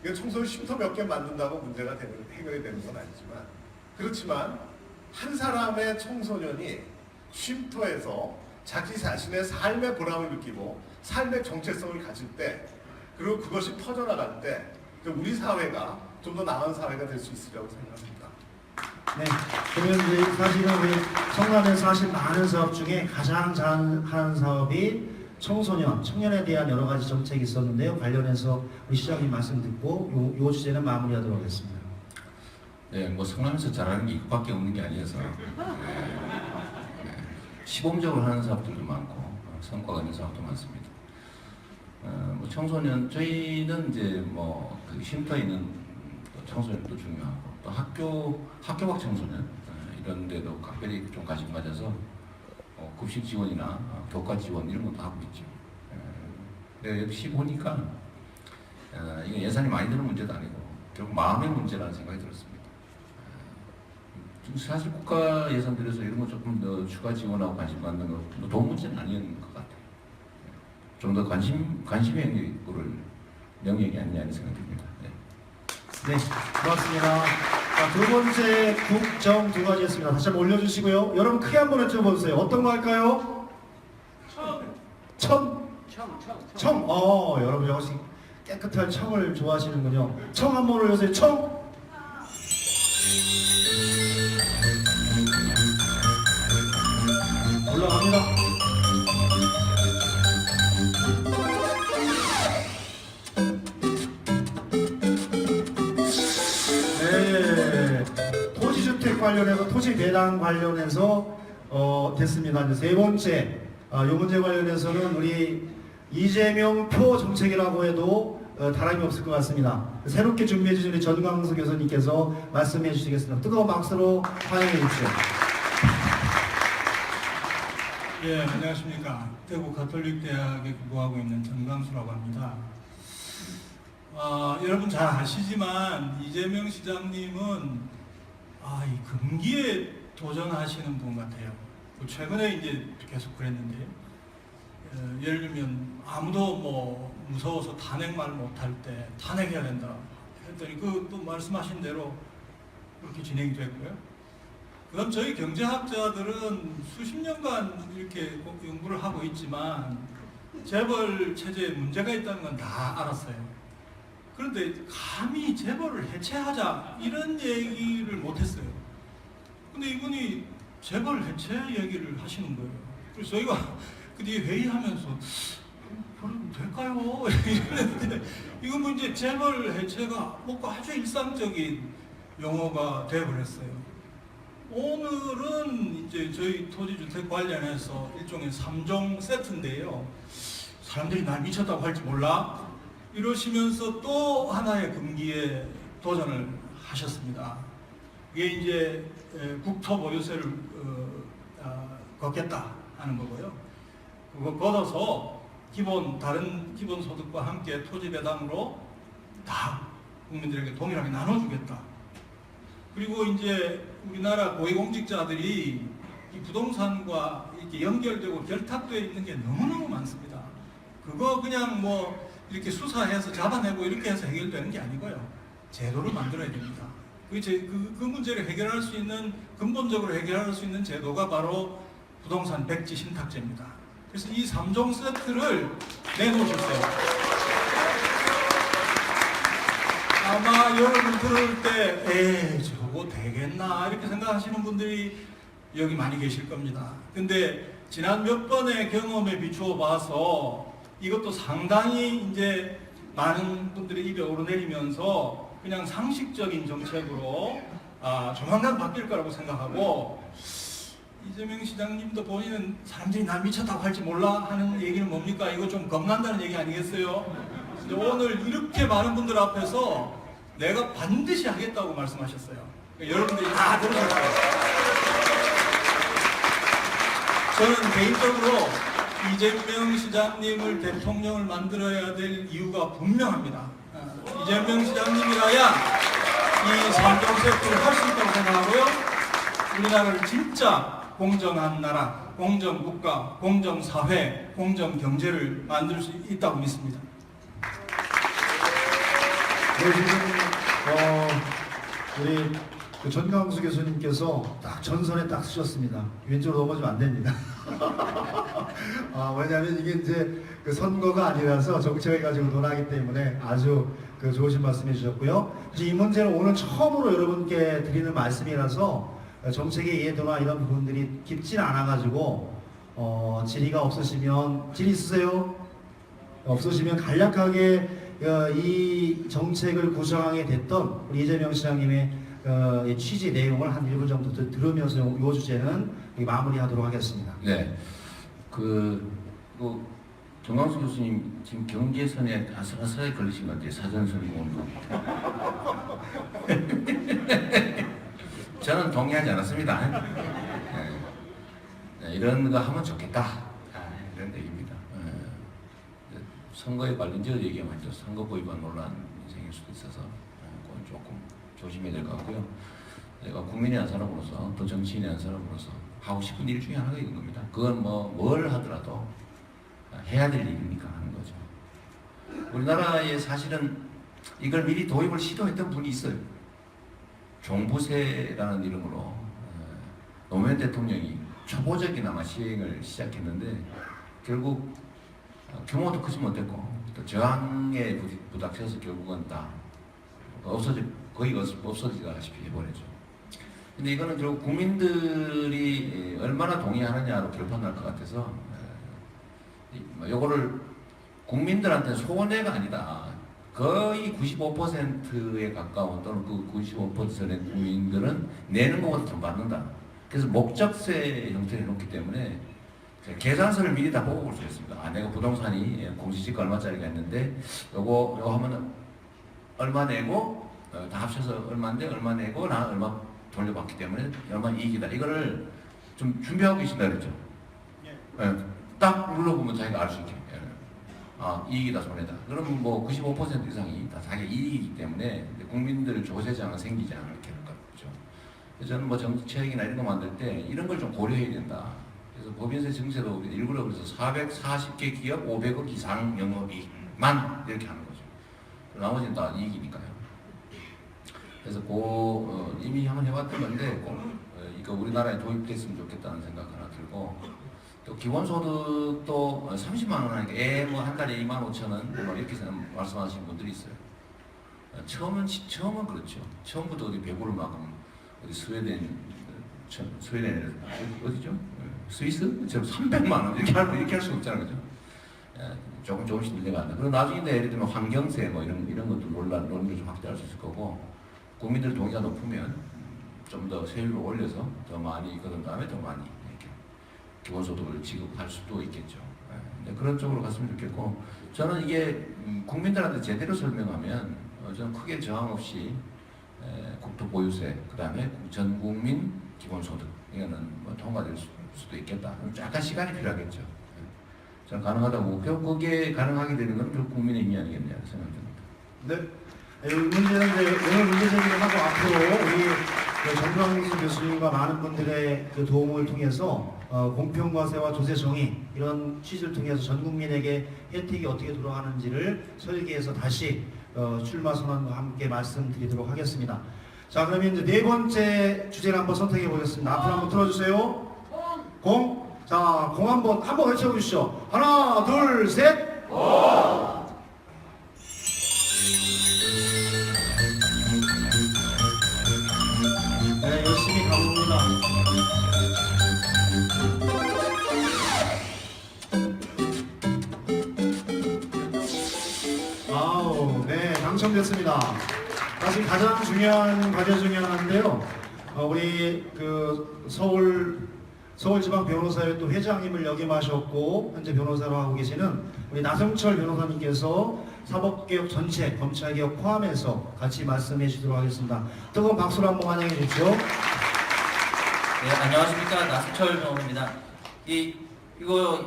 이게 청소년 쉼터 몇 개 만든다고 문제가 해결이 되는 건 아니지만, 그렇지만 한 사람의 청소년이 쉼터에서 자기 자신의 삶의 보람을 느끼고 삶의 정체성을 가질 때, 그리고 그것이 퍼져나갈 때 우리 사회가 좀 더 나은 사회가 될 수 있으리라고 생각합니다. 네, 그러면 이제 사실은 우리 성남에서 하신 많은 사업 중에 가장 잘하는 사업이 청년에 대한 여러 가지 정책이 있었는데요. 관련해서 우리 시장님 말씀 듣고 요 주제는 마무리하도록 하겠습니다. 네, 뭐 성남에서 잘하는 게 이것밖에 없는 게 아니어서 시범적으로 하는 사업들도 많고 성과가 있는 사업도 많습니다. 뭐 청소년 저희는 이제 뭐 그 쉼터에 있는 청소년도 중요하고 또 학교 밖 청소년 이런 데도 각별히 좀 관심 가져서 급식 지원이나 교과 지원 이런 것도 하고 있죠. 근데 역시 보니까 이게 예산이 많이 드는 문제도 아니고 결국 마음의 문제라는 생각이 들었습니다. 사실 국가 예산 들여서 이런 거 조금 더 추가 지원하고 관심 갖는 거 도움 문제는 아닌 것 같아요. 좀 더 관심의 영역이 아니냐는 생각이 듭니다. 네, 고맙습니다. 자, 두 번째 국정 두 가지였습니다. 다시 한번 올려주시고요. 여러분 크게 한번 여쭤보세요. 어떤 거 할까요? 청. 여러분 역시 깨끗한 청을 좋아하시는군요. 청 한번 올려주세요. 청. 올라갑니다. 네, 토지주택 관련해서 토지 배당 관련해서 됐습니다. 이제 세 번째, 이 문제 관련해서는 우리 이재명 표 정책이라고 해도 다름이 없을 것 같습니다. 새롭게 준비해 주신 우리 전광수 교수님께서 말씀해 주시겠습니다. 뜨거운 박수로 환영해 주십시오. 예, 안녕하십니까. 대구 가톨릭대학에 공부하고 있는 전광수라고 합니다. 여러분 잘 아시지만 이재명 시장님은 이 금기에 도전하시는 분 같아요. 최근에 이제 계속 그랬는데 예를 들면 아무도 뭐 무서워서 탄핵 말 못할 때 탄핵해야 된다 했더니 또 말씀하신 대로 그렇게 진행이 됐고요. 그다음 저희 경제학자들은 수십 년간 이렇게 연구를 하고 있지만 재벌 체제에 문제가 있다는 건 다 알았어요. 그런데 감히 재벌을 해체하자 이런 얘기를 못했어요. 근데 이분이 재벌 해체 얘기를 하시는 거예요. 그래서 저희가 그 뒤에 회의하면서 그럼 될까요? 이랬는데 이건 뭐 이제 재벌 해체가 뭔가 아주 일상적인 용어가 되어버렸어요. 오늘은 이제 저희 토지주택 관련해서 일종의 3종 세트인데요. 사람들이 날 미쳤다고 할지 몰라? 이러시면서 또 하나의 금기에 도전을 하셨습니다. 이게 이제 국토보유세를 걷겠다 하는 거고요. 그거 걷어서 다른 기본소득과 함께 토지 배당으로 다 국민들에게 동일하게 나눠주겠다. 그리고 이제 우리나라 고위공직자들이 이 부동산과 이렇게 연결되고 결탁되어 있는 게 너무너무 많습니다. 그거 그냥 뭐 이렇게 수사해서 잡아내고 이렇게 해서 해결되는 게 아니고요. 제도를 만들어야 됩니다. 그 문제를 해결할 수 있는, 근본적으로 해결할 수 있는 제도가 바로 부동산 백지 신탁제입니다. 그래서 이 3종 세트를 내놓으셨어요. 아마 여러분 들을 때 저거 되겠나 이렇게 생각하시는 분들이 여기 많이 계실 겁니다. 근데 지난 몇 번의 경험에 비추어 봐서 이것도 상당히 이제 많은 분들의 입에 오르내리면서 그냥 상식적인 정책으로 조만간 바뀔 거라고 생각하고, 이재명 시장님도 본인은 사람들이 날 미쳤다고 할지 몰라 하는 얘기는 뭡니까? 이거 좀 겁난다는 얘기 아니겠어요? 근데 오늘 이렇게 많은 분들 앞에서 내가 반드시 하겠다고 말씀하셨어요. 그러니까 여러분들이 다 들으실 거예요. 저는 개인적으로 이재명 시장님을 대통령을 만들어야 될 이유가 분명합니다. 이재명 시장님이라야 이 3종 세트를 할 수 있다고 생각하고요. 우리나라를 진짜 공정한 나라, 공정국가, 공정사회, 공정경제를 만들 수 있다고 믿습니다. 네, 지금 우리 그 전광수 교수님께서 딱 전선에 딱 쓰셨습니다. 왼쪽으로 넘어지면 안 됩니다. 왜냐하면 이게 이제 그 선거가 아니라서 정책을 가지고 논하기 때문에 아주 그 좋으신 말씀해 주셨고요. 이 문제는 오늘 처음으로 여러분께 드리는 말씀이라서 정책의 이해도나 이런 부분들이 깊진 않아가지고 질의가 없으시면, 질의 있으세요? 없으시면 간략하게 이 정책을 구성하게 됐던 우리 이재명 시장님의 취지 내용을 한 1분 정도 들으면서 이 주제는 마무리하도록 하겠습니다. 네. 정광수 교수님 지금 경계선에 아슬아슬하게 걸리신 것 같아요. 사전선거 오는 거. 저는 동의하지 않았습니다. 네, 이런 거 하면 좋겠다. 이런 얘기입니다. 선거에 관련되어 얘기하면 선거법 위반 논란 생길 수도 있어서 그건 조금 조심해야 될 것 같고요. 내가 국민의 한 사람으로서, 또 정치인의 한 사람으로서 하고 싶은 일 중에 하나가 있는 겁니다. 그건 뭘 하더라도 해야 될 일이니까 하는 거죠. 우리나라에 사실은 이걸 미리 도입을 시도했던 분이 있어요. 종부세라는 이름으로 노무현 대통령이 초보적이나마 시행을 시작했는데 결국 규모도 크지 못했고 또 저항에 부닥쳐서 결국은 다 거의 없어지다시피 해버렸죠. 근데 이거는 결국 국민들이 얼마나 동의하느냐로 결판날 것 같아서 요거를 국민들한테 손해가 아니다. 거의 95%에 가까운 또는 그 95%의 국민들은 내는 것보다 더 받는다. 그래서 목적세 형태를 해놓기 때문에 계산서를 미리 다 보고 볼 수 있습니다. 내가 부동산이 공시지가 얼마짜리가 있는데 요거 하면 얼마 내고 다 합쳐서 얼마인데 얼마 내고 나 얼마 돌려받기 때문에 얼마 이익이다. 이거를 좀 준비하고 계신다 그랬죠. 딱 눌러보면 자기가 알 수 있게. 이익이다 손해다. 그러면 뭐 95% 이상이 다 자기 이익이기 때문에 국민들 조세장은 생기지 않을 거죠. 그래서 저는 뭐 정책이나 이런 거 만들 때 이런 걸 좀 고려해야 된다. 그래서 법인세 증세도 일부러 그래서 440개 기업 500억 이상 영업이익만 이렇게 하는 거죠. 나머지는 다 이익이니까요. 그래서 이미 한번 해봤던 건데 이거 우리나라에 도입됐으면 좋겠다는 생각 하나 들고. 또 기본소득도 30만 원 하니까 뭐 한 달에 25,000원 뭐 이렇게 말씀하시는 분들이 있어요. 처음은 그렇죠. 처음부터 어디 배구를 막 어디 스웨덴 어디죠? 스위스? 저 300만 원 이렇게 할 수 없잖아요, 그죠? 조금씩 늘려간다. 그리고 나중에 예를 들면 환경세 뭐 이런 것도 논의를 좀 확대할 수 있을 거고 국민들 동의가 높으면 좀 더 세율을 올려서 더 많이 그런 다음에 더 많이 기본소득을 지급할 수도 있겠죠. 네, 그런 쪽으로 갔으면 좋겠고 저는 이게 국민들한테 제대로 설명하면 저는 크게 저항 없이 국토보유세 그 다음에 전국민 기본소득 이거는 뭐 통과될 수도 있겠다. 약간 시간이 필요하겠죠. 저는 가능하다고 그게 가능하게 되는 건 결국 국민의 힘이 아니겠냐 생각합니다. 네. 이 문제는 이제 오늘 문제 제기를 하고 앞으로 우리 정광수 교수님과 많은 분들의 그 도움을 통해서 공평과세와 조세 정의 이런 취지를 통해서 전 국민에게 혜택이 어떻게 돌아가는지를 설계해서 다시 출마 선언과 함께 말씀드리도록 하겠습니다. 자, 그러면 이제 네 번째 주제를 한번 선택해 보겠습니다. 앞으로 한번 틀어주세요. 공. 자, 공 한번 외쳐보시죠. 하나, 둘, 셋. 네, 열심히 가봅니다. 아우, 네, 당첨됐습니다. 사실 가장 중요한 과제 중에 하나인데요. 우리 그 서울지방변호사회 또 회장님을 역임하셨고 현재 변호사로 하고 계시는 우리 나성철 변호사님께서 사법개혁 전체, 검찰개혁 포함해서 같이 말씀해 주도록 하겠습니다. 뜨거운 박수로 한번 환영해 주십시오. 네, 안녕하십니까. 나승철 변호사입니다. 이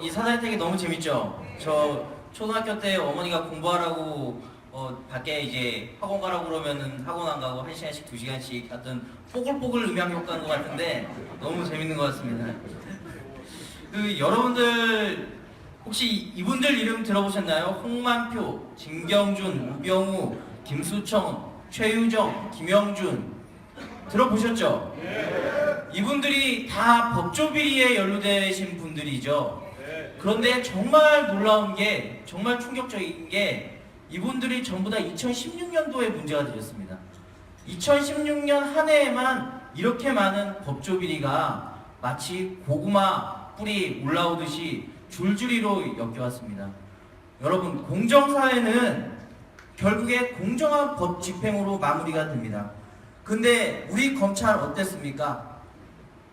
사다리 타기 너무 재밌죠? 저 초등학교 때 어머니가 공부하라고 밖에 이제 학원 가라고 그러면은 학원 안 가고 1시간씩 2시간씩 어떤 뽀글뽀글 음향 효과인 것 같은데 너무 재밌는 것 같습니다. 여러분들 혹시 이분들 이름 들어보셨나요? 홍만표, 진경준, 우병우, 김수청, 최유정, 김영준 들어보셨죠? 이분들이 다 법조비리에 연루되신 분들이죠. 그런데 정말 놀라운 게, 정말 충격적인 게 이분들이 전부 다 2016년도에 문제가 되었습니다. 2016년 한 해에만 이렇게 많은 법조비리가 마치 고구마 뿌리 올라오듯이 줄줄이로 엮여왔습니다. 여러분, 공정사회는 결국에 공정한 법 집행으로 마무리가 됩니다. 근데 우리 검찰 어땠습니까?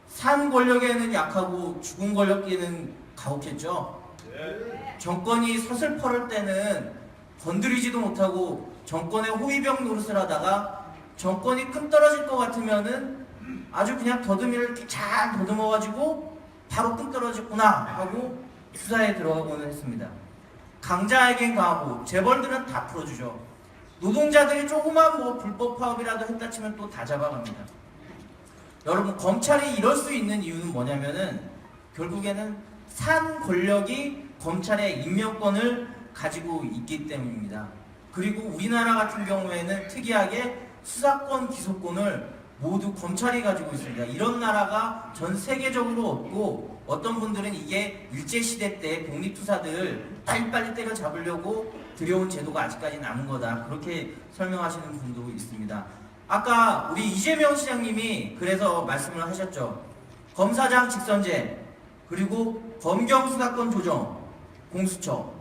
산 권력에는 약하고 죽은 권력에는 가혹했죠. 정권이 서슬퍼럴 때는 건드리지도 못하고 정권의 호위병 노릇을 하다가 정권이 끈 떨어질 것 같으면은 아주 그냥 더듬이를 이렇게 잘 더듬어가지고 바로 끈 떨어졌구나 하고 수사에 들어가고는 했습니다. 강자에겐 강하고 재벌들은 다 풀어주죠. 노동자들이 조그만 불법 파업이라도 했다 치면 또 다 잡아갑니다. 여러분, 검찰이 이럴 수 있는 이유는 뭐냐면은 결국에는 산 권력이 검찰의 임명권을 가지고 있기 때문입니다. 그리고 우리나라 같은 경우에는 특이하게 수사권, 기소권을 모두 검찰이 가지고 있습니다. 이런 나라가 전 세계적으로 없고 어떤 분들은 이게 일제시대 때 독립투사들 빨리빨리 때려잡으려고 들여온 제도가 아직까지 남은 거다. 그렇게 설명하시는 분도 있습니다. 아까 우리 이재명 시장님이 그래서 말씀을 하셨죠. 검사장 직선제, 그리고 검경수사권 조정, 공수처.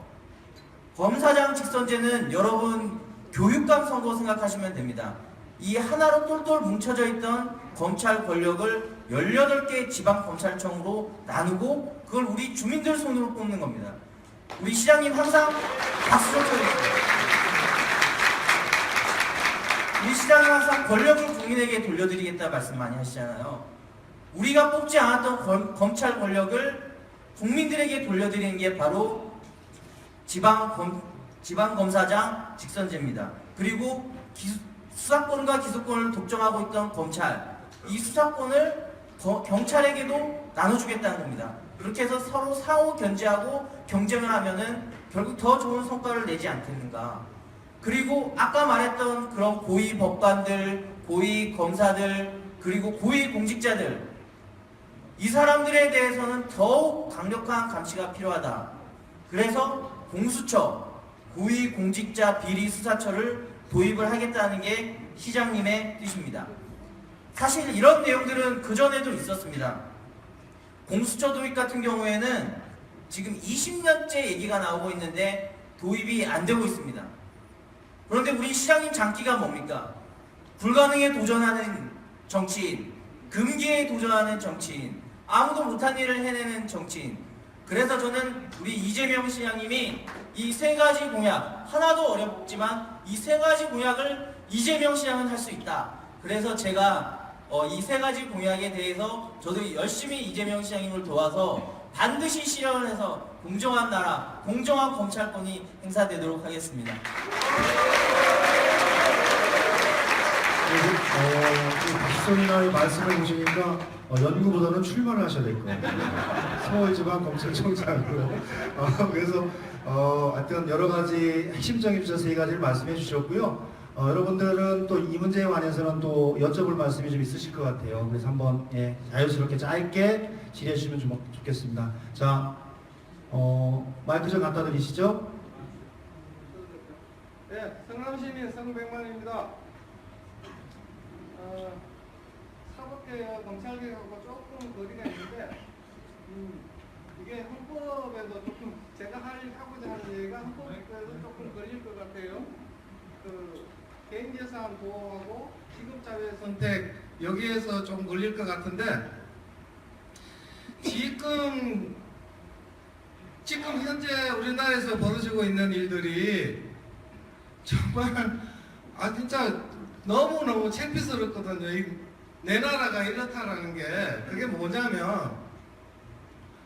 검사장 직선제는 여러분 교육감 선거 생각하시면 됩니다. 이 하나로 똘똘 뭉쳐져 있던 검찰 권력을 18개 지방검찰청으로 나누고 그걸 우리 주민들 손으로 뽑는 겁니다. 우리 시장님 항상 박수 좀 쳐주세요. 우리 시장님 항상 권력을 국민에게 돌려드리겠다 말씀 많이 하시잖아요. 우리가 뽑지 않았던 검찰 권력을 국민들에게 돌려드리는 게 바로 지방검사장 직선제입니다. 그리고 수사권과 기소권을 독점하고 있던 검찰, 이 수사권을 경찰에게도 나눠주겠다는 겁니다. 그렇게 해서 서로 상호 견제하고 경쟁을 하면은 결국 더 좋은 성과를 내지 않겠는가. 그리고 아까 말했던 그런 고위 법관들, 고위 검사들, 그리고 고위 공직자들, 이 사람들에 대해서는 더욱 강력한 감시가 필요하다. 그래서 공수처, 고위공직자 비리수사처를 도입을 하겠다는 게 시장님의 뜻입니다. 사실 이런 내용들은 그전에도 있었습니다. 공수처 도입 같은 경우에는 지금 20년째 얘기가 나오고 있는데 도입이 안 되고 있습니다. 그런데 우리 시장님 장기가 뭡니까? 불가능에 도전하는 정치인, 금기에 도전하는 정치인, 아무도 못한 일을 해내는 정치인. 그래서 저는 우리 이재명 시장님이 이 세 가지 공약, 하나도 어렵지만 이 세 가지 공약을 이재명 시장은 할 수 있다. 그래서 제가 이 세 가지 공약에 대해서 저도 열심히 이재명 시장님을 도와서 반드시 실현을 해서 공정한 나라, 공정한 검찰권이 행사되도록 하겠습니다. 박수선이나의 말씀을 보시니까 연구보다는 출마를 하셔야 될 것 같아요. 서울지방검찰청장으로. 그래서 하여튼 여러 가지 핵심적인 세 가지를 말씀해 주셨고요. 여러분들은 또 이 문제에 관해서는 또 여쭤볼 말씀이 좀 있으실 것 같아요. 그래서 한번 자연스럽게 짧게 질의해 주시면 좀 좋겠습니다. 자, 마이크 좀 갖다 드리시죠. 네, 성남시민 성백만입니다. 사법개혁, 검찰개혁하고 조금 거리가 있는데 이게 헌법에도 조금 제가 하고자 하는 얘기가 헌법에도 조금 걸릴 것 같아요. 그 개인재산 보호하고 지급자의 선택 여기에서 좀 걸릴 것 같은데 지금 현재 우리나라에서 벌어지고 있는 일들이 정말 진짜 너무너무 창피스럽거든요. 내 나라가 이렇다라는 게 그게 뭐냐면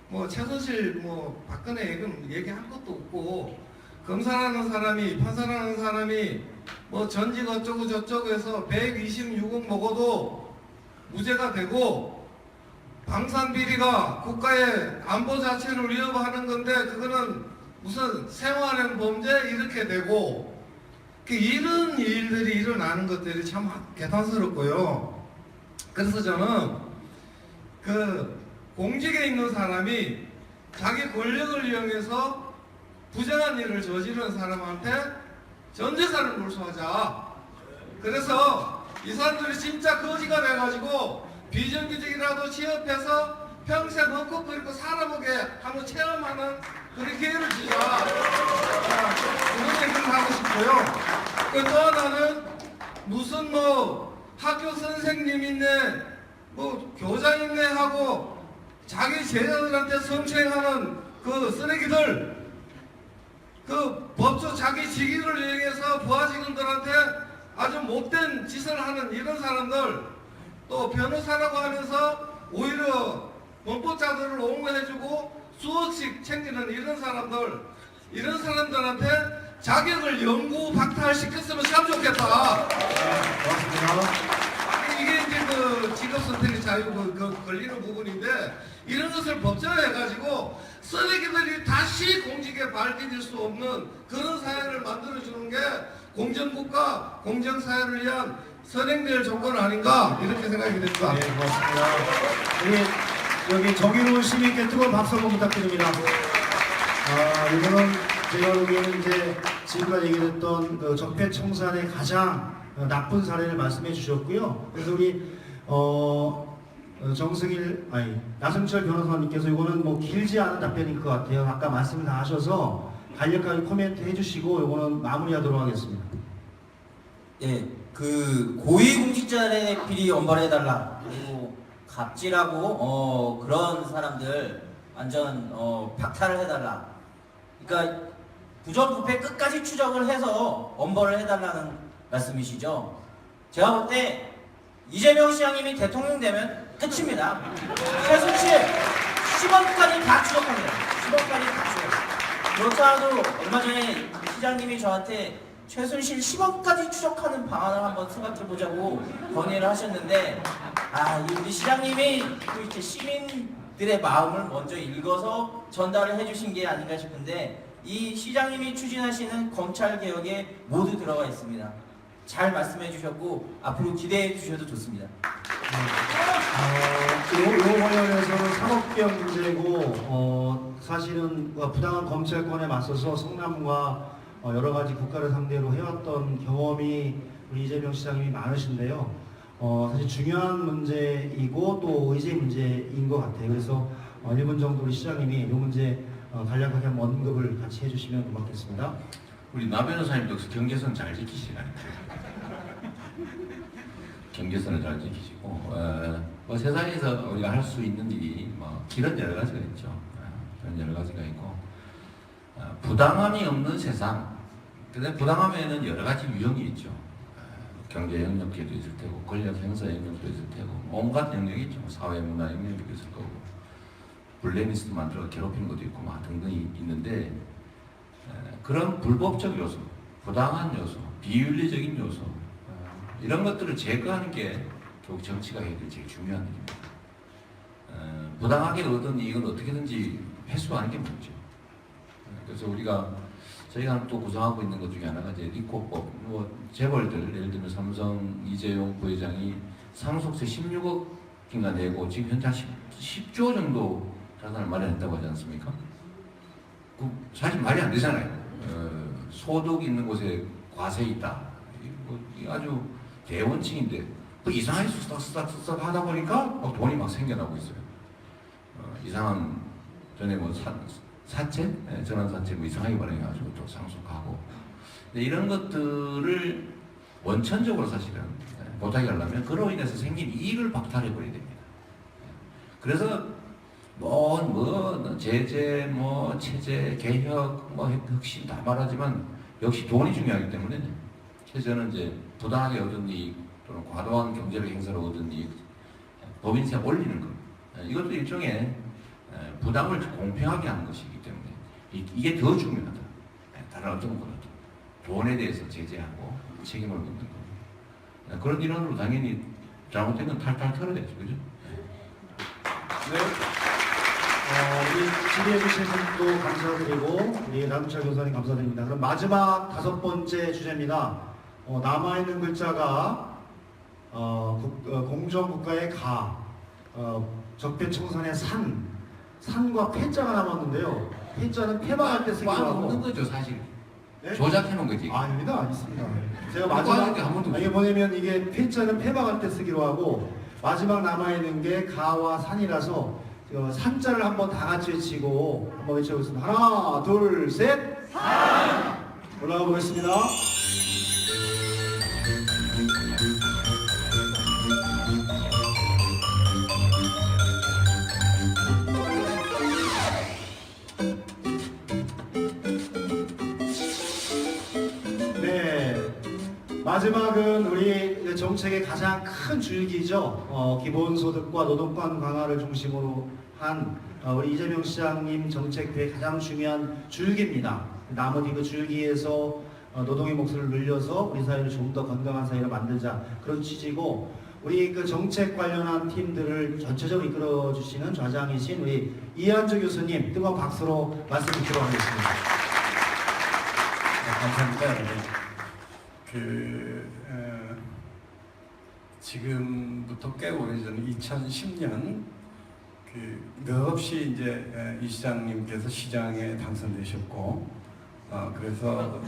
뭐 최순실 박근혜 얘기할 것도 없고 검사라는 사람이 판사라는 사람이 뭐 전직 어쩌고 저쩌고 해서 126억 먹어도 무죄가 되고 방산비리가 국가의 안보 자체를 위협하는 건데 그거는 무슨 생활형 범죄 이렇게 되고 이런 일들이 일어나는 것들이 참 개탄스럽고요. 그래서 저는 그 공직에 있는 사람이 자기 권력을 이용해서 부정한 일을 저지른 사람한테 전 재산을 몰수하자. 그래서 이 사람들이 진짜 거지가 돼가지고 비정규직이라도 취업해서 평생 먹고 그리고 살아보게 한번 체험하는 그런 기회를 주자. 그런 얘기를 하고 싶고요. 또 하나는 무슨 학교 선생님이네 교장이네 하고 자기 제자들한테 성추행하는 그 쓰레기들 법조 자기 직위를 이용해서 부하 직원들한테 아주 못된 짓을 하는 이런 사람들 또 변호사라고 하면서 오히려 범법자들을 옹호해주고 수억씩 챙기는 이런 사람들한테 자격을 영구 박탈시켰으면 참 좋겠다. 이게 이제 그 직업 선택의 자유 걸리는 부분인데 이런 것을 법제화해가지고 쓰레기들이 다시 공직에 발디딜 수 없는 그런 사회를 만들어주는 게 공정국가, 공정사회를 위한 선행될 조건 아닌가 이렇게 생각이 됩니다. 네, 고맙습니다. 여기 정의로운 시민께 뜨거운 박수 한번 부탁드립니다. 이거는 제가 보기에는 이제 지금까지 얘기했던 그 적폐청산의 가장 나쁜 사례를 말씀해 주셨고요. 그래서 우리 나승철 변호사님께서 이거는 뭐 길지 않은 답변일 것 같아요. 아까 말씀을 다 하셔서 간략하게 코멘트 해주시고 이거는 마무리하도록 하겠습니다. 예, 그 고위공직자의 비리 엄벌해달라. 그리고 갑질하고 그런 사람들 완전 박탈을 해달라. 그러니까 부정부패 끝까지 추적을 해서 엄벌을 해달라는 말씀이시죠. 제가 볼 때 이재명 시장님이 대통령 되면 끝입니다. 최순실 10억까지 다 추적합니다. 10억까지 다 추적. 그렇다고 얼마 전에 시장님이 저한테 최순실 10억까지 추적하는 방안을 한번 생각해보자고 건의를 하셨는데 우리 시장님이 이렇게 시민들의 마음을 먼저 읽어서 전달을 해주신 게 아닌가 싶은데 이 시장님이 추진하시는 검찰개혁에 모두 들어가 있습니다. 잘 말씀해 주셨고 앞으로 기대해 주셔도 좋습니다. 요 관련해서는 산업개혁 문제고 사실은 부당한 검찰권에 맞서서 성남과 여러 가지 국가를 상대로 해왔던 경험이 우리 이재명 시장님이 많으신데요. 사실 중요한 문제이고 또 의제 문제인 것 같아요. 그래서 1분 정도 우리 시장님이 이 문제 간략하게 한번 언급을 같이 해주시면 고맙겠습니다. 우리 나 변호사님도 경계선 잘 지키시나요? 경계선을 잘 지키시고 뭐 세상에서 우리가 할 수 있는 일이 길은 여러 가지가 있죠. 길은 여러 가지가 있고 부당함이 없는 세상. 근데 부당함에는 여러 가지 유형이 있죠. 경제 영역에도 있을 테고 권력 행사 영역도 있을 테고 온갖 영역이 있죠. 사회 문화 영역도 있을 거고 블랙리스트 만들어 괴롭히는 것도 있고 등등이 있는데 그런 불법적 요소, 부당한 요소, 비윤리적인 요소 이런 것들을 제거하는 게 결국 정치가 해야 될 제일 중요한 일입니다. 부당하게 얻은 이익은 어떻게든지 회수하는 게 문제죠. 그래서 저희가 또 구성하고 있는 것 중에 하나가 이제 리코법, 뭐 재벌들 예를 들면 삼성 이재용 부회장이 상속세 16억인가 내고 지금 현재 한 10조 정도 자산을 마련했다고 하지 않습니까? 그 사실 말이 안 되잖아요. 소득 있는 곳에 과세 있다. 이거 아주 대원칙인데 또 이상하게 쓱싹쓱싹 하다 보니까 막 돈이 막 생겨나고 있어요. 이상한 전에 뭐 사채, 전환사채 뭐 이상하게 발행해가지고 또 상속하고. 근데 이런 것들을 원천적으로 사실은 못하게 하려면 그로 인해서 생긴 이익을 박탈해버려야 됩니다. 그래서 뭐 제재, 뭐 체제, 개혁, 뭐 혁신 다 말하지만 역시 돈이 중요하기 때문에 그래서 저는 이제 부당하게 얻은 이익 또는 과도한 경제력 행사로 얻은 이익 법인세 올리는 것 이것도 일종의 부담을 공평하게 하는 것이기 때문에 이게 더 중요하다. 다른 어떤 것보다도 돈에 대해서 제재하고 책임을 묻는 거. 그런 일환으로 당연히 잘못된 건 탈탈 털어야죠, 그죠? 네. 우리 질의해주신 분도 감사드리고 우리 남철 교수님 감사드립니다. 그럼 마지막 5번째 주제입니다. 남아있는 글자가 공정국가의 가, 적폐청산의 산과 패자가 남았는데요. 패자는 패망할 때 쓰기도 하고. 없는 거죠, 사실. 네? 조작해놓은 거지. 아닙니다, 있습니다. 제가 한 번도 마지막 이게 뭐냐면 이게 패자는 패망할 때 쓰기로 하고 마지막 남아있는 게 가와 산이라서 산자를 한번 다 같이 외치고 한번 외쳐보겠습니다. 하나, 둘, 셋! 산! 올라가 보겠습니다. 마지막은 우리 정책의 가장 큰 줄기죠. 기본소득과 노동권 강화를 중심으로 한 우리 이재명 시장님 정책의 가장 중요한 줄기입니다. 나머지 그 줄기에서 노동의 몫을 늘려서 우리 사회를 좀 더 건강한 사회로 만들자 그런 취지고 우리 그 정책 관련한 팀들을 전체적으로 이끌어 주시는 좌장이신 우리 이한주 교수님 뜨거운 박수로 말씀 듣도록 하겠습니다. 감사합니다, 여러분. 지금부터 꽤 오래전 2010년 늦없이 이제 이 시장님께서 시장에 당선되셨고 그래서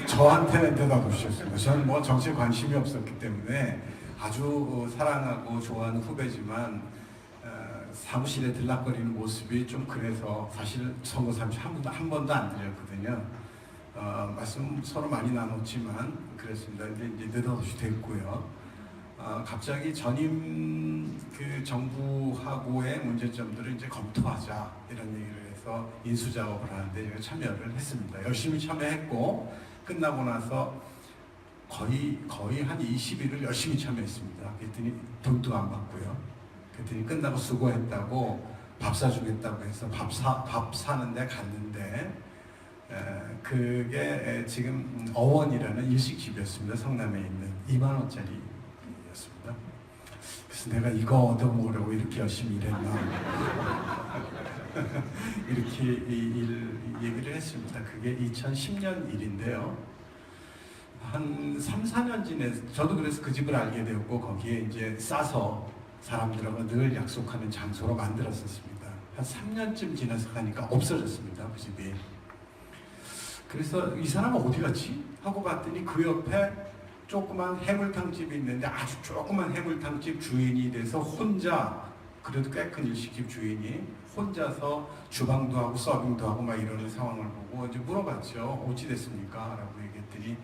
저한테는 대답 주셨습니다. 저는 뭐 정치에 관심이 없었기 때문에 아주 사랑하고 좋아하는 후배지만 사무실에 들락거리는 모습이 좀 그래서 사실 선거 삼시 한 번도 안 드렸거든요. 말씀 서로 많이 나눴지만 그랬습니다. 근데 이제 느닷없이 됐고요. 갑자기 전임 그 정부하고의 문제점들을 이제 검토하자 이런 얘기를 해서 인수 작업을 하는데 제가 참여를 했습니다. 열심히 참여했고 끝나고 나서 거의 한 20일을 열심히 참여했습니다. 그랬더니 돈도 안 받고요. 그랬더니 끝나고 수고했다고 밥 사주겠다고 해서 밥 사는데 갔는데 그게 지금 어원이라는 일식집이었습니다. 성남에 있는 2만 원짜리였습니다. 그래서 내가 이거 얻어먹으려고 이렇게 열심히 일했나 이렇게 얘기를 했습니다. 그게 2010년 일인데요. 한 3, 4년 지내서 저도 그래서 그 집을 알게 되었고 거기에 이제 싸서 사람들하고 늘 약속하는 장소로 만들었었습니다. 한 3년쯤 지나서 가니까 없어졌습니다. 그 집이. 그래서 이 사람은 어디 갔지? 하고 봤더니 그 옆에 조그만 해물탕집이 있는데 아주 조그만 해물탕집 주인이 돼서 혼자 그래도 꽤 큰 일식집 주인이 혼자서 주방도 하고 서빙도 하고 막 이러는 상황을 보고 이제 물어봤죠. 어찌 됐습니까? 라고 얘기했더니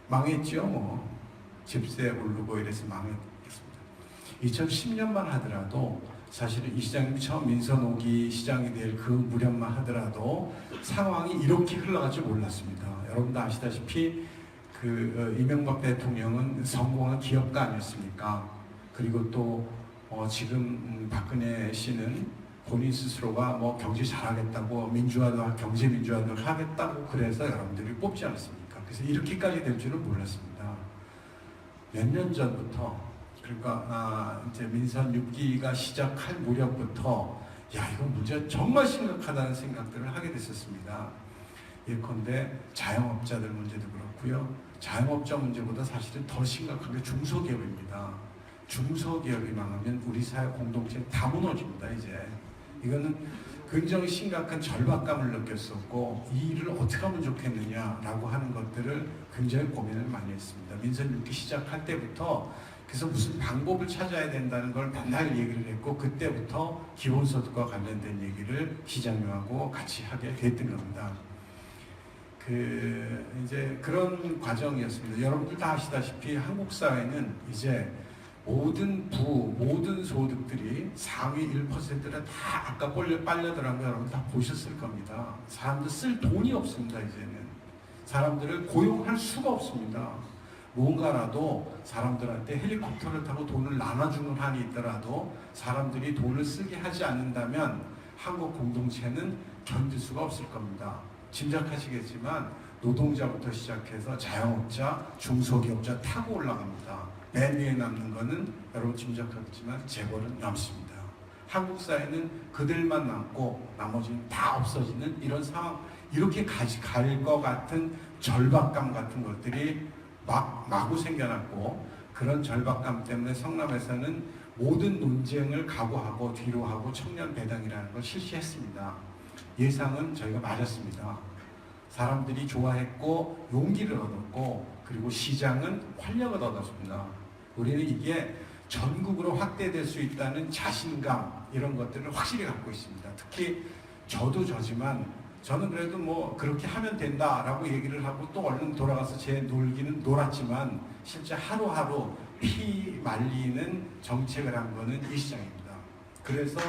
망했죠. 뭐 집세 오르고 이래서 망했습니다. 2010년만 하더라도 사실은 이 시장님이 처음 민선 오기 시장이 될 그 무렵만 하더라도 상황이 이렇게 흘러갈 줄 몰랐습니다. 여러분도 아시다시피 이명박 대통령은 성공한 기업가 아니었습니까? 그리고 또 지금 박근혜 씨는 본인 스스로가 뭐 경제 잘하겠다고 경제 민주화도 하겠다고 그래서 여러분들이 뽑지 않았습니까? 그래서 이렇게까지 될 줄은 몰랐습니다. 몇 년 전부터 그러니까 이제 민선 6기가 시작할 무렵부터 이거 문제 정말 심각하다는 생각들을 하게 됐었습니다. 예컨대 자영업자들 문제도 그렇고요. 자영업자 문제보다 사실은 더 심각한 게 중소기업입니다. 중소기업이 망하면 우리 사회 공동체 다 무너집니다. 이제 이거는 굉장히 심각한 절박감을 느꼈었고 이 일을 어떻게 하면 좋겠느냐라고 하는 것들을 굉장히 고민을 많이 했습니다. 민선 6기 시작할 때부터 그래서 무슨 방법을 찾아야 된다는 걸 맨날 얘기를 했고 그때부터 기본소득과 관련된 얘기를 시장님하고 같이 하게 됐던 겁니다. 이제 그런 과정이었습니다. 여러분들 다 아시다시피 한국 사회는 이제 모든 소득들이 상위 1%를 다 아까 빨려들어간 거 여러분 다 보셨을 겁니다. 사람들 쓸 돈이 없습니다. 이제는 사람들을 고용할 수가 없습니다. 뭔가라도 사람들한테 헬리콥터를 타고 돈을 나눠주는 한이 있더라도 사람들이 돈을 쓰게 하지 않는다면 한국 공동체는 견딜 수가 없을 겁니다. 짐작하시겠지만 노동자부터 시작해서 자영업자, 중소기업자 타고 올라갑니다. 맨 위에 남는 거는 여러분 짐작하겠지만 재벌은 남습니다. 한국 사회는 그들만 남고 나머지는 다 없어지는 이런 상황, 이렇게 갈 것 같은 절박감 같은 것들이 마구 생겨났고 그런 절박감 때문에 성남에서는 모든 논쟁을 각오하고 뒤로 하고 청년 배당이라는 걸 실시했습니다. 예상은 저희가 맞았습니다. 사람들이 좋아했고 용기를 얻었고 그리고 시장은 활력을 얻었습니다. 우리는 이게 전국으로 확대될 수 있다는 자신감 이런 것들을 확실히 갖고 있습니다. 특히 저도 저지만 저는 그래도 뭐 그렇게 하면 된다라고 얘기를 하고 또 얼른 돌아가서 제 놀기는 놀았지만 실제 하루하루 피 말리는 정책을 한 거는 이 시장입니다. 그래서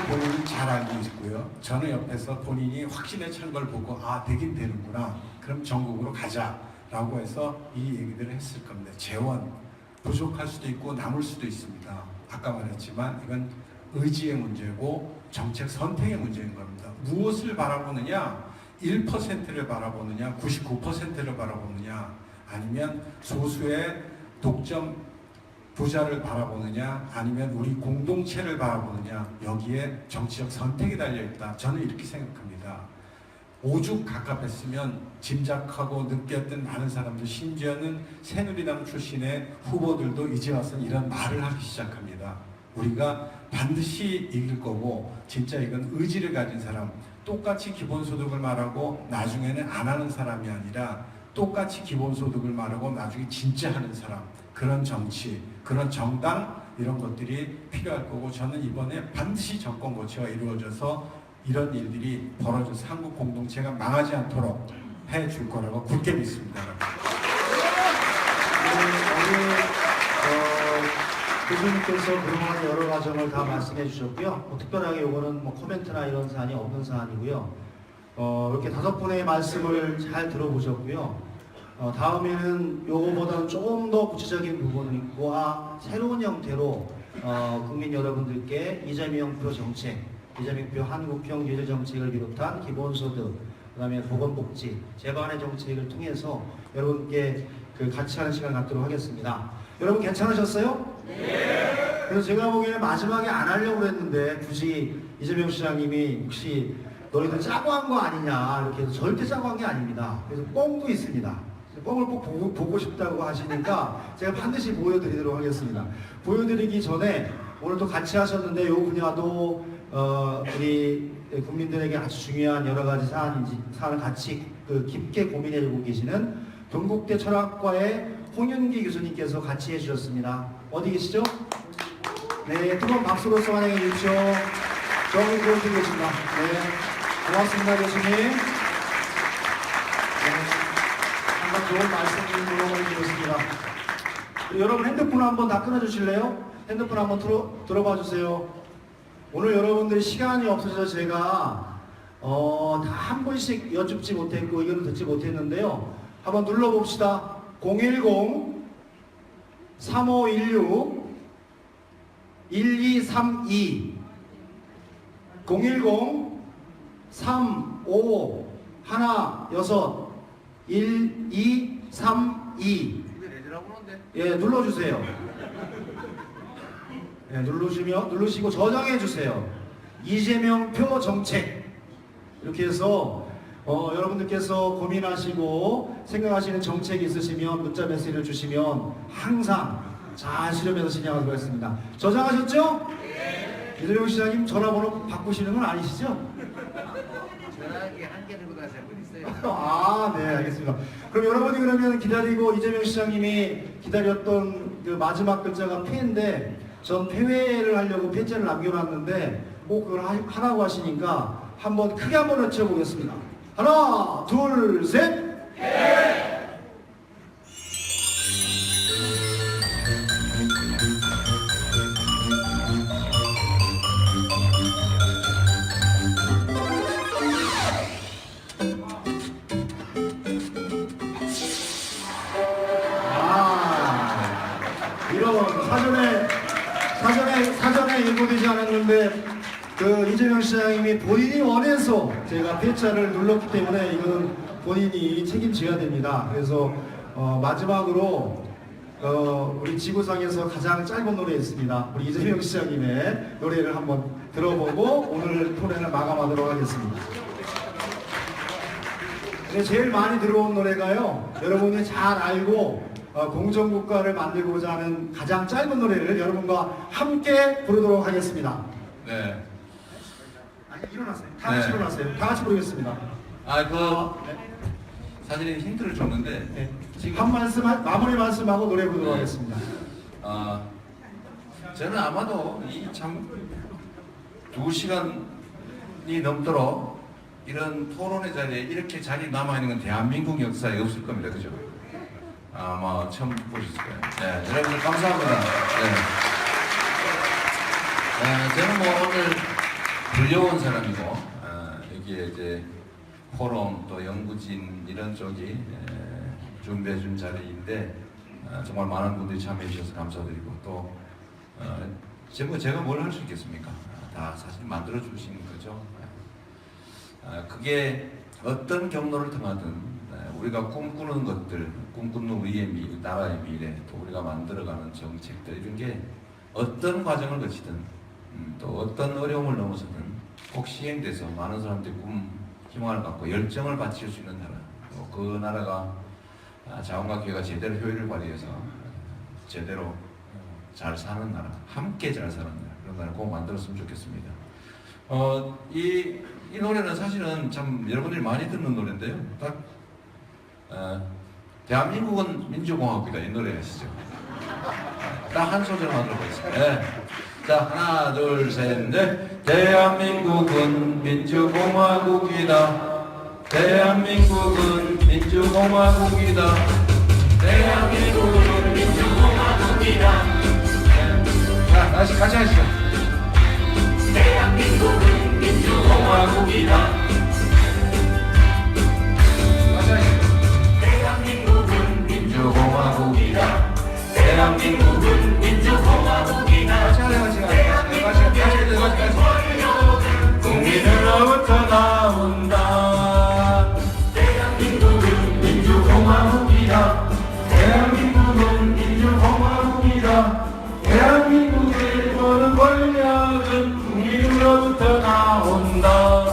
본인이 잘 알고 있고요. 저는 옆에서 본인이 확신에 찬 걸 보고 아 되긴 되는구나. 그럼 전국으로 가자라고 해서 이 얘기들을 했을 겁니다. 재원 부족할 수도 있고 남을 수도 있습니다. 아까 말했지만 이건 의지의 문제고 정책 선택의 문제인 겁니다. 무엇을 바라보느냐? 1%를 바라보느냐? 99%를 바라보느냐? 아니면 소수의 독점 부자를 바라보느냐? 아니면 우리 공동체를 바라보느냐? 여기에 정치적 선택이 달려있다. 저는 이렇게 생각합니다. 오죽 갑갑했으면 짐작하고 느꼈던 많은 사람들, 심지어는 새누리당 출신의 후보들도 이제 와서 이런 말을 하기 시작합니다. 우리가 반드시 이길 거고 진짜 이건 의지를 가진 사람, 똑같이 기본소득을 말하고 나중에는 안 하는 사람이 아니라 똑같이 기본소득을 말하고 나중에 진짜 하는 사람, 그런 정치, 그런 정당 이런 것들이 필요할 거고 저는 이번에 반드시 정권 교체가 이루어져서 이런 일들이 벌어져서 한국 공동체가 망하지 않도록 해줄 거라고 굳게 믿습니다. 교수님께서 그동안 여러 과정을 다 말씀해 주셨고요. 특별하게 이거는 코멘트나 이런 사안이 없는 사안이고요. 이렇게 5분의 말씀을 잘 들어보셨고요. 다음에는 요거보다는 조금 더 구체적인 부분과 새로운 형태로 국민 여러분들께 이재명 표 정책, 이재명 표 한국형 뉴딜 정책을 비롯한 기본소득, 그 다음에 보건복지, 재반의 정책을 통해서 여러분께 같이 하는 시간 갖도록 하겠습니다. 여러분 괜찮으셨어요? 네. 그래서 제가 보기에는 마지막에 안 하려고 했는데 굳이 이재명 시장님이 혹시 너희들 짜고 한 거 아니냐 이렇게 해서 절대 짜고 한 게 아닙니다. 그래서 뻥도 있습니다. 뻥을 꼭 보고 싶다고 하시니까 제가 반드시 보여드리도록 하겠습니다. 보여드리기 전에 오늘 또 같이 하셨는데 이 분야도 우리 국민들에게 아주 중요한 여러 가지 사안을 같이 깊게 고민해주고 계시는 동국대 철학과의 홍윤기 교수님께서 같이 해주셨습니다. 어디 계시죠? 네, 뜨거운 박수로서 환영해 주십시오. 정인 교수님 계십니다. 네, 고맙습니다, 교수님. 네, 한번 좋은 말씀 물어보겠습니다. 여러분 핸드폰 한번 다 끊어주실래요? 핸드폰 한번 들어봐 주세요. 오늘 여러분들이 시간이 없어서 제가 다 한 번씩 여쭙지 못했고 의견을 듣지 못했는데요. 한번 눌러봅시다. 010-3516-1232 010-3516-1232 예, 눌러주세요. 예, 누르시고 저장해 주세요. 이재명 표 정책. 이렇게 해서 여러분들께서 고민하시고 생각하시는 정책이 있으시면 문자 메시지를 주시면 항상 잘 수렴해서 진행하도록 하겠습니다. 저장하셨죠? 네. 이재명 시장님 전화번호 바꾸시는 건 아니시죠? 전화기 한 개 들고 가세요. 있어요. 아, 네, 알겠습니다. 그럼 여러분이 그러면 기다리고 이재명 시장님이 기다렸던 그 마지막 글자가 패인데 전 패회를 하려고 패자를 남겨놨는데 꼭 그걸 하라고 하시니까 한번 크게 한번 외쳐보겠습니다. 하나, 둘, 셋. 이런 사전에 예고되지 않았는데 그 이재명 시장님이 본인이 원해서 제가 패자를 눌렀기 때문에 이거는 본인이 책임져야 됩니다. 그래서 마지막으로 우리 지구상에서 가장 짧은 노래 있습니다. 우리 이재명 시장님의 노래를 한번 들어보고 오늘 토론을 마감하도록 하겠습니다. 네, 제일 많이 들어온 노래가요. 여러분이 잘 알고 공정국가를 만들고자 하는 가장 짧은 노래를 여러분과 함께 부르도록 하겠습니다. 네. 아니, 일어나세요. 다 같이 일어나세요. 다 같이 부르겠습니다. 사진에 힌트를 줬는데 네. 지금 마무리 말씀하고 노래 부르도록 하겠습니다. 저는 아마도 이 참 2시간이 넘도록 이런 토론의 자리에 이렇게 자리 남아있는 건 대한민국 역사에 없을 겁니다. 그죠? 아마 처음 보셨을 거예요. 네, 여러분들 감사합니다. 저는 뭐 오늘 불려온 사람이고, 여기에 이제 포럼 또 연구진 이런 쪽이 준비해준 자리인데, 정말 많은 분들이 참여해 주셔서 감사드리고, 또, 제가 뭘 할 수 있겠습니까? 다 사실 만들어 주신 거죠. 그게 어떤 경로를 통하든 우리가 꿈꾸는 것들, 꿈꾸는 우리의 나라의 미래, 또 우리가 만들어가는 정책들 이런 게 어떤 과정을 거치든 또 어떤 어려움을 넘어서든 꼭 시행돼서 많은 사람들이 희망을 갖고 열정을 바칠 수 있는 나라, 또 그 나라가 자원과 기회가 제대로 효율을 발휘해서 제대로 잘 사는 나라, 함께 잘 사는 나라, 그런 나라 꼭 만들었으면 좋겠습니다. 이 노래는 사실은 참 여러분들이 많이 듣는 노래인데요. 대한민국은 민주공화국이다, 이 노래 아시죠? 딱 한 소절만 들어보겠습니다. 네. 자, 하나, 둘, 셋, 넷. 대한민국은 민주공화국이다. 대한민국은 민주공화국이다. 대한민국은 민주공화국이다. 자, 다시 같이 하시죠. 대한민국은 민주공화국이다.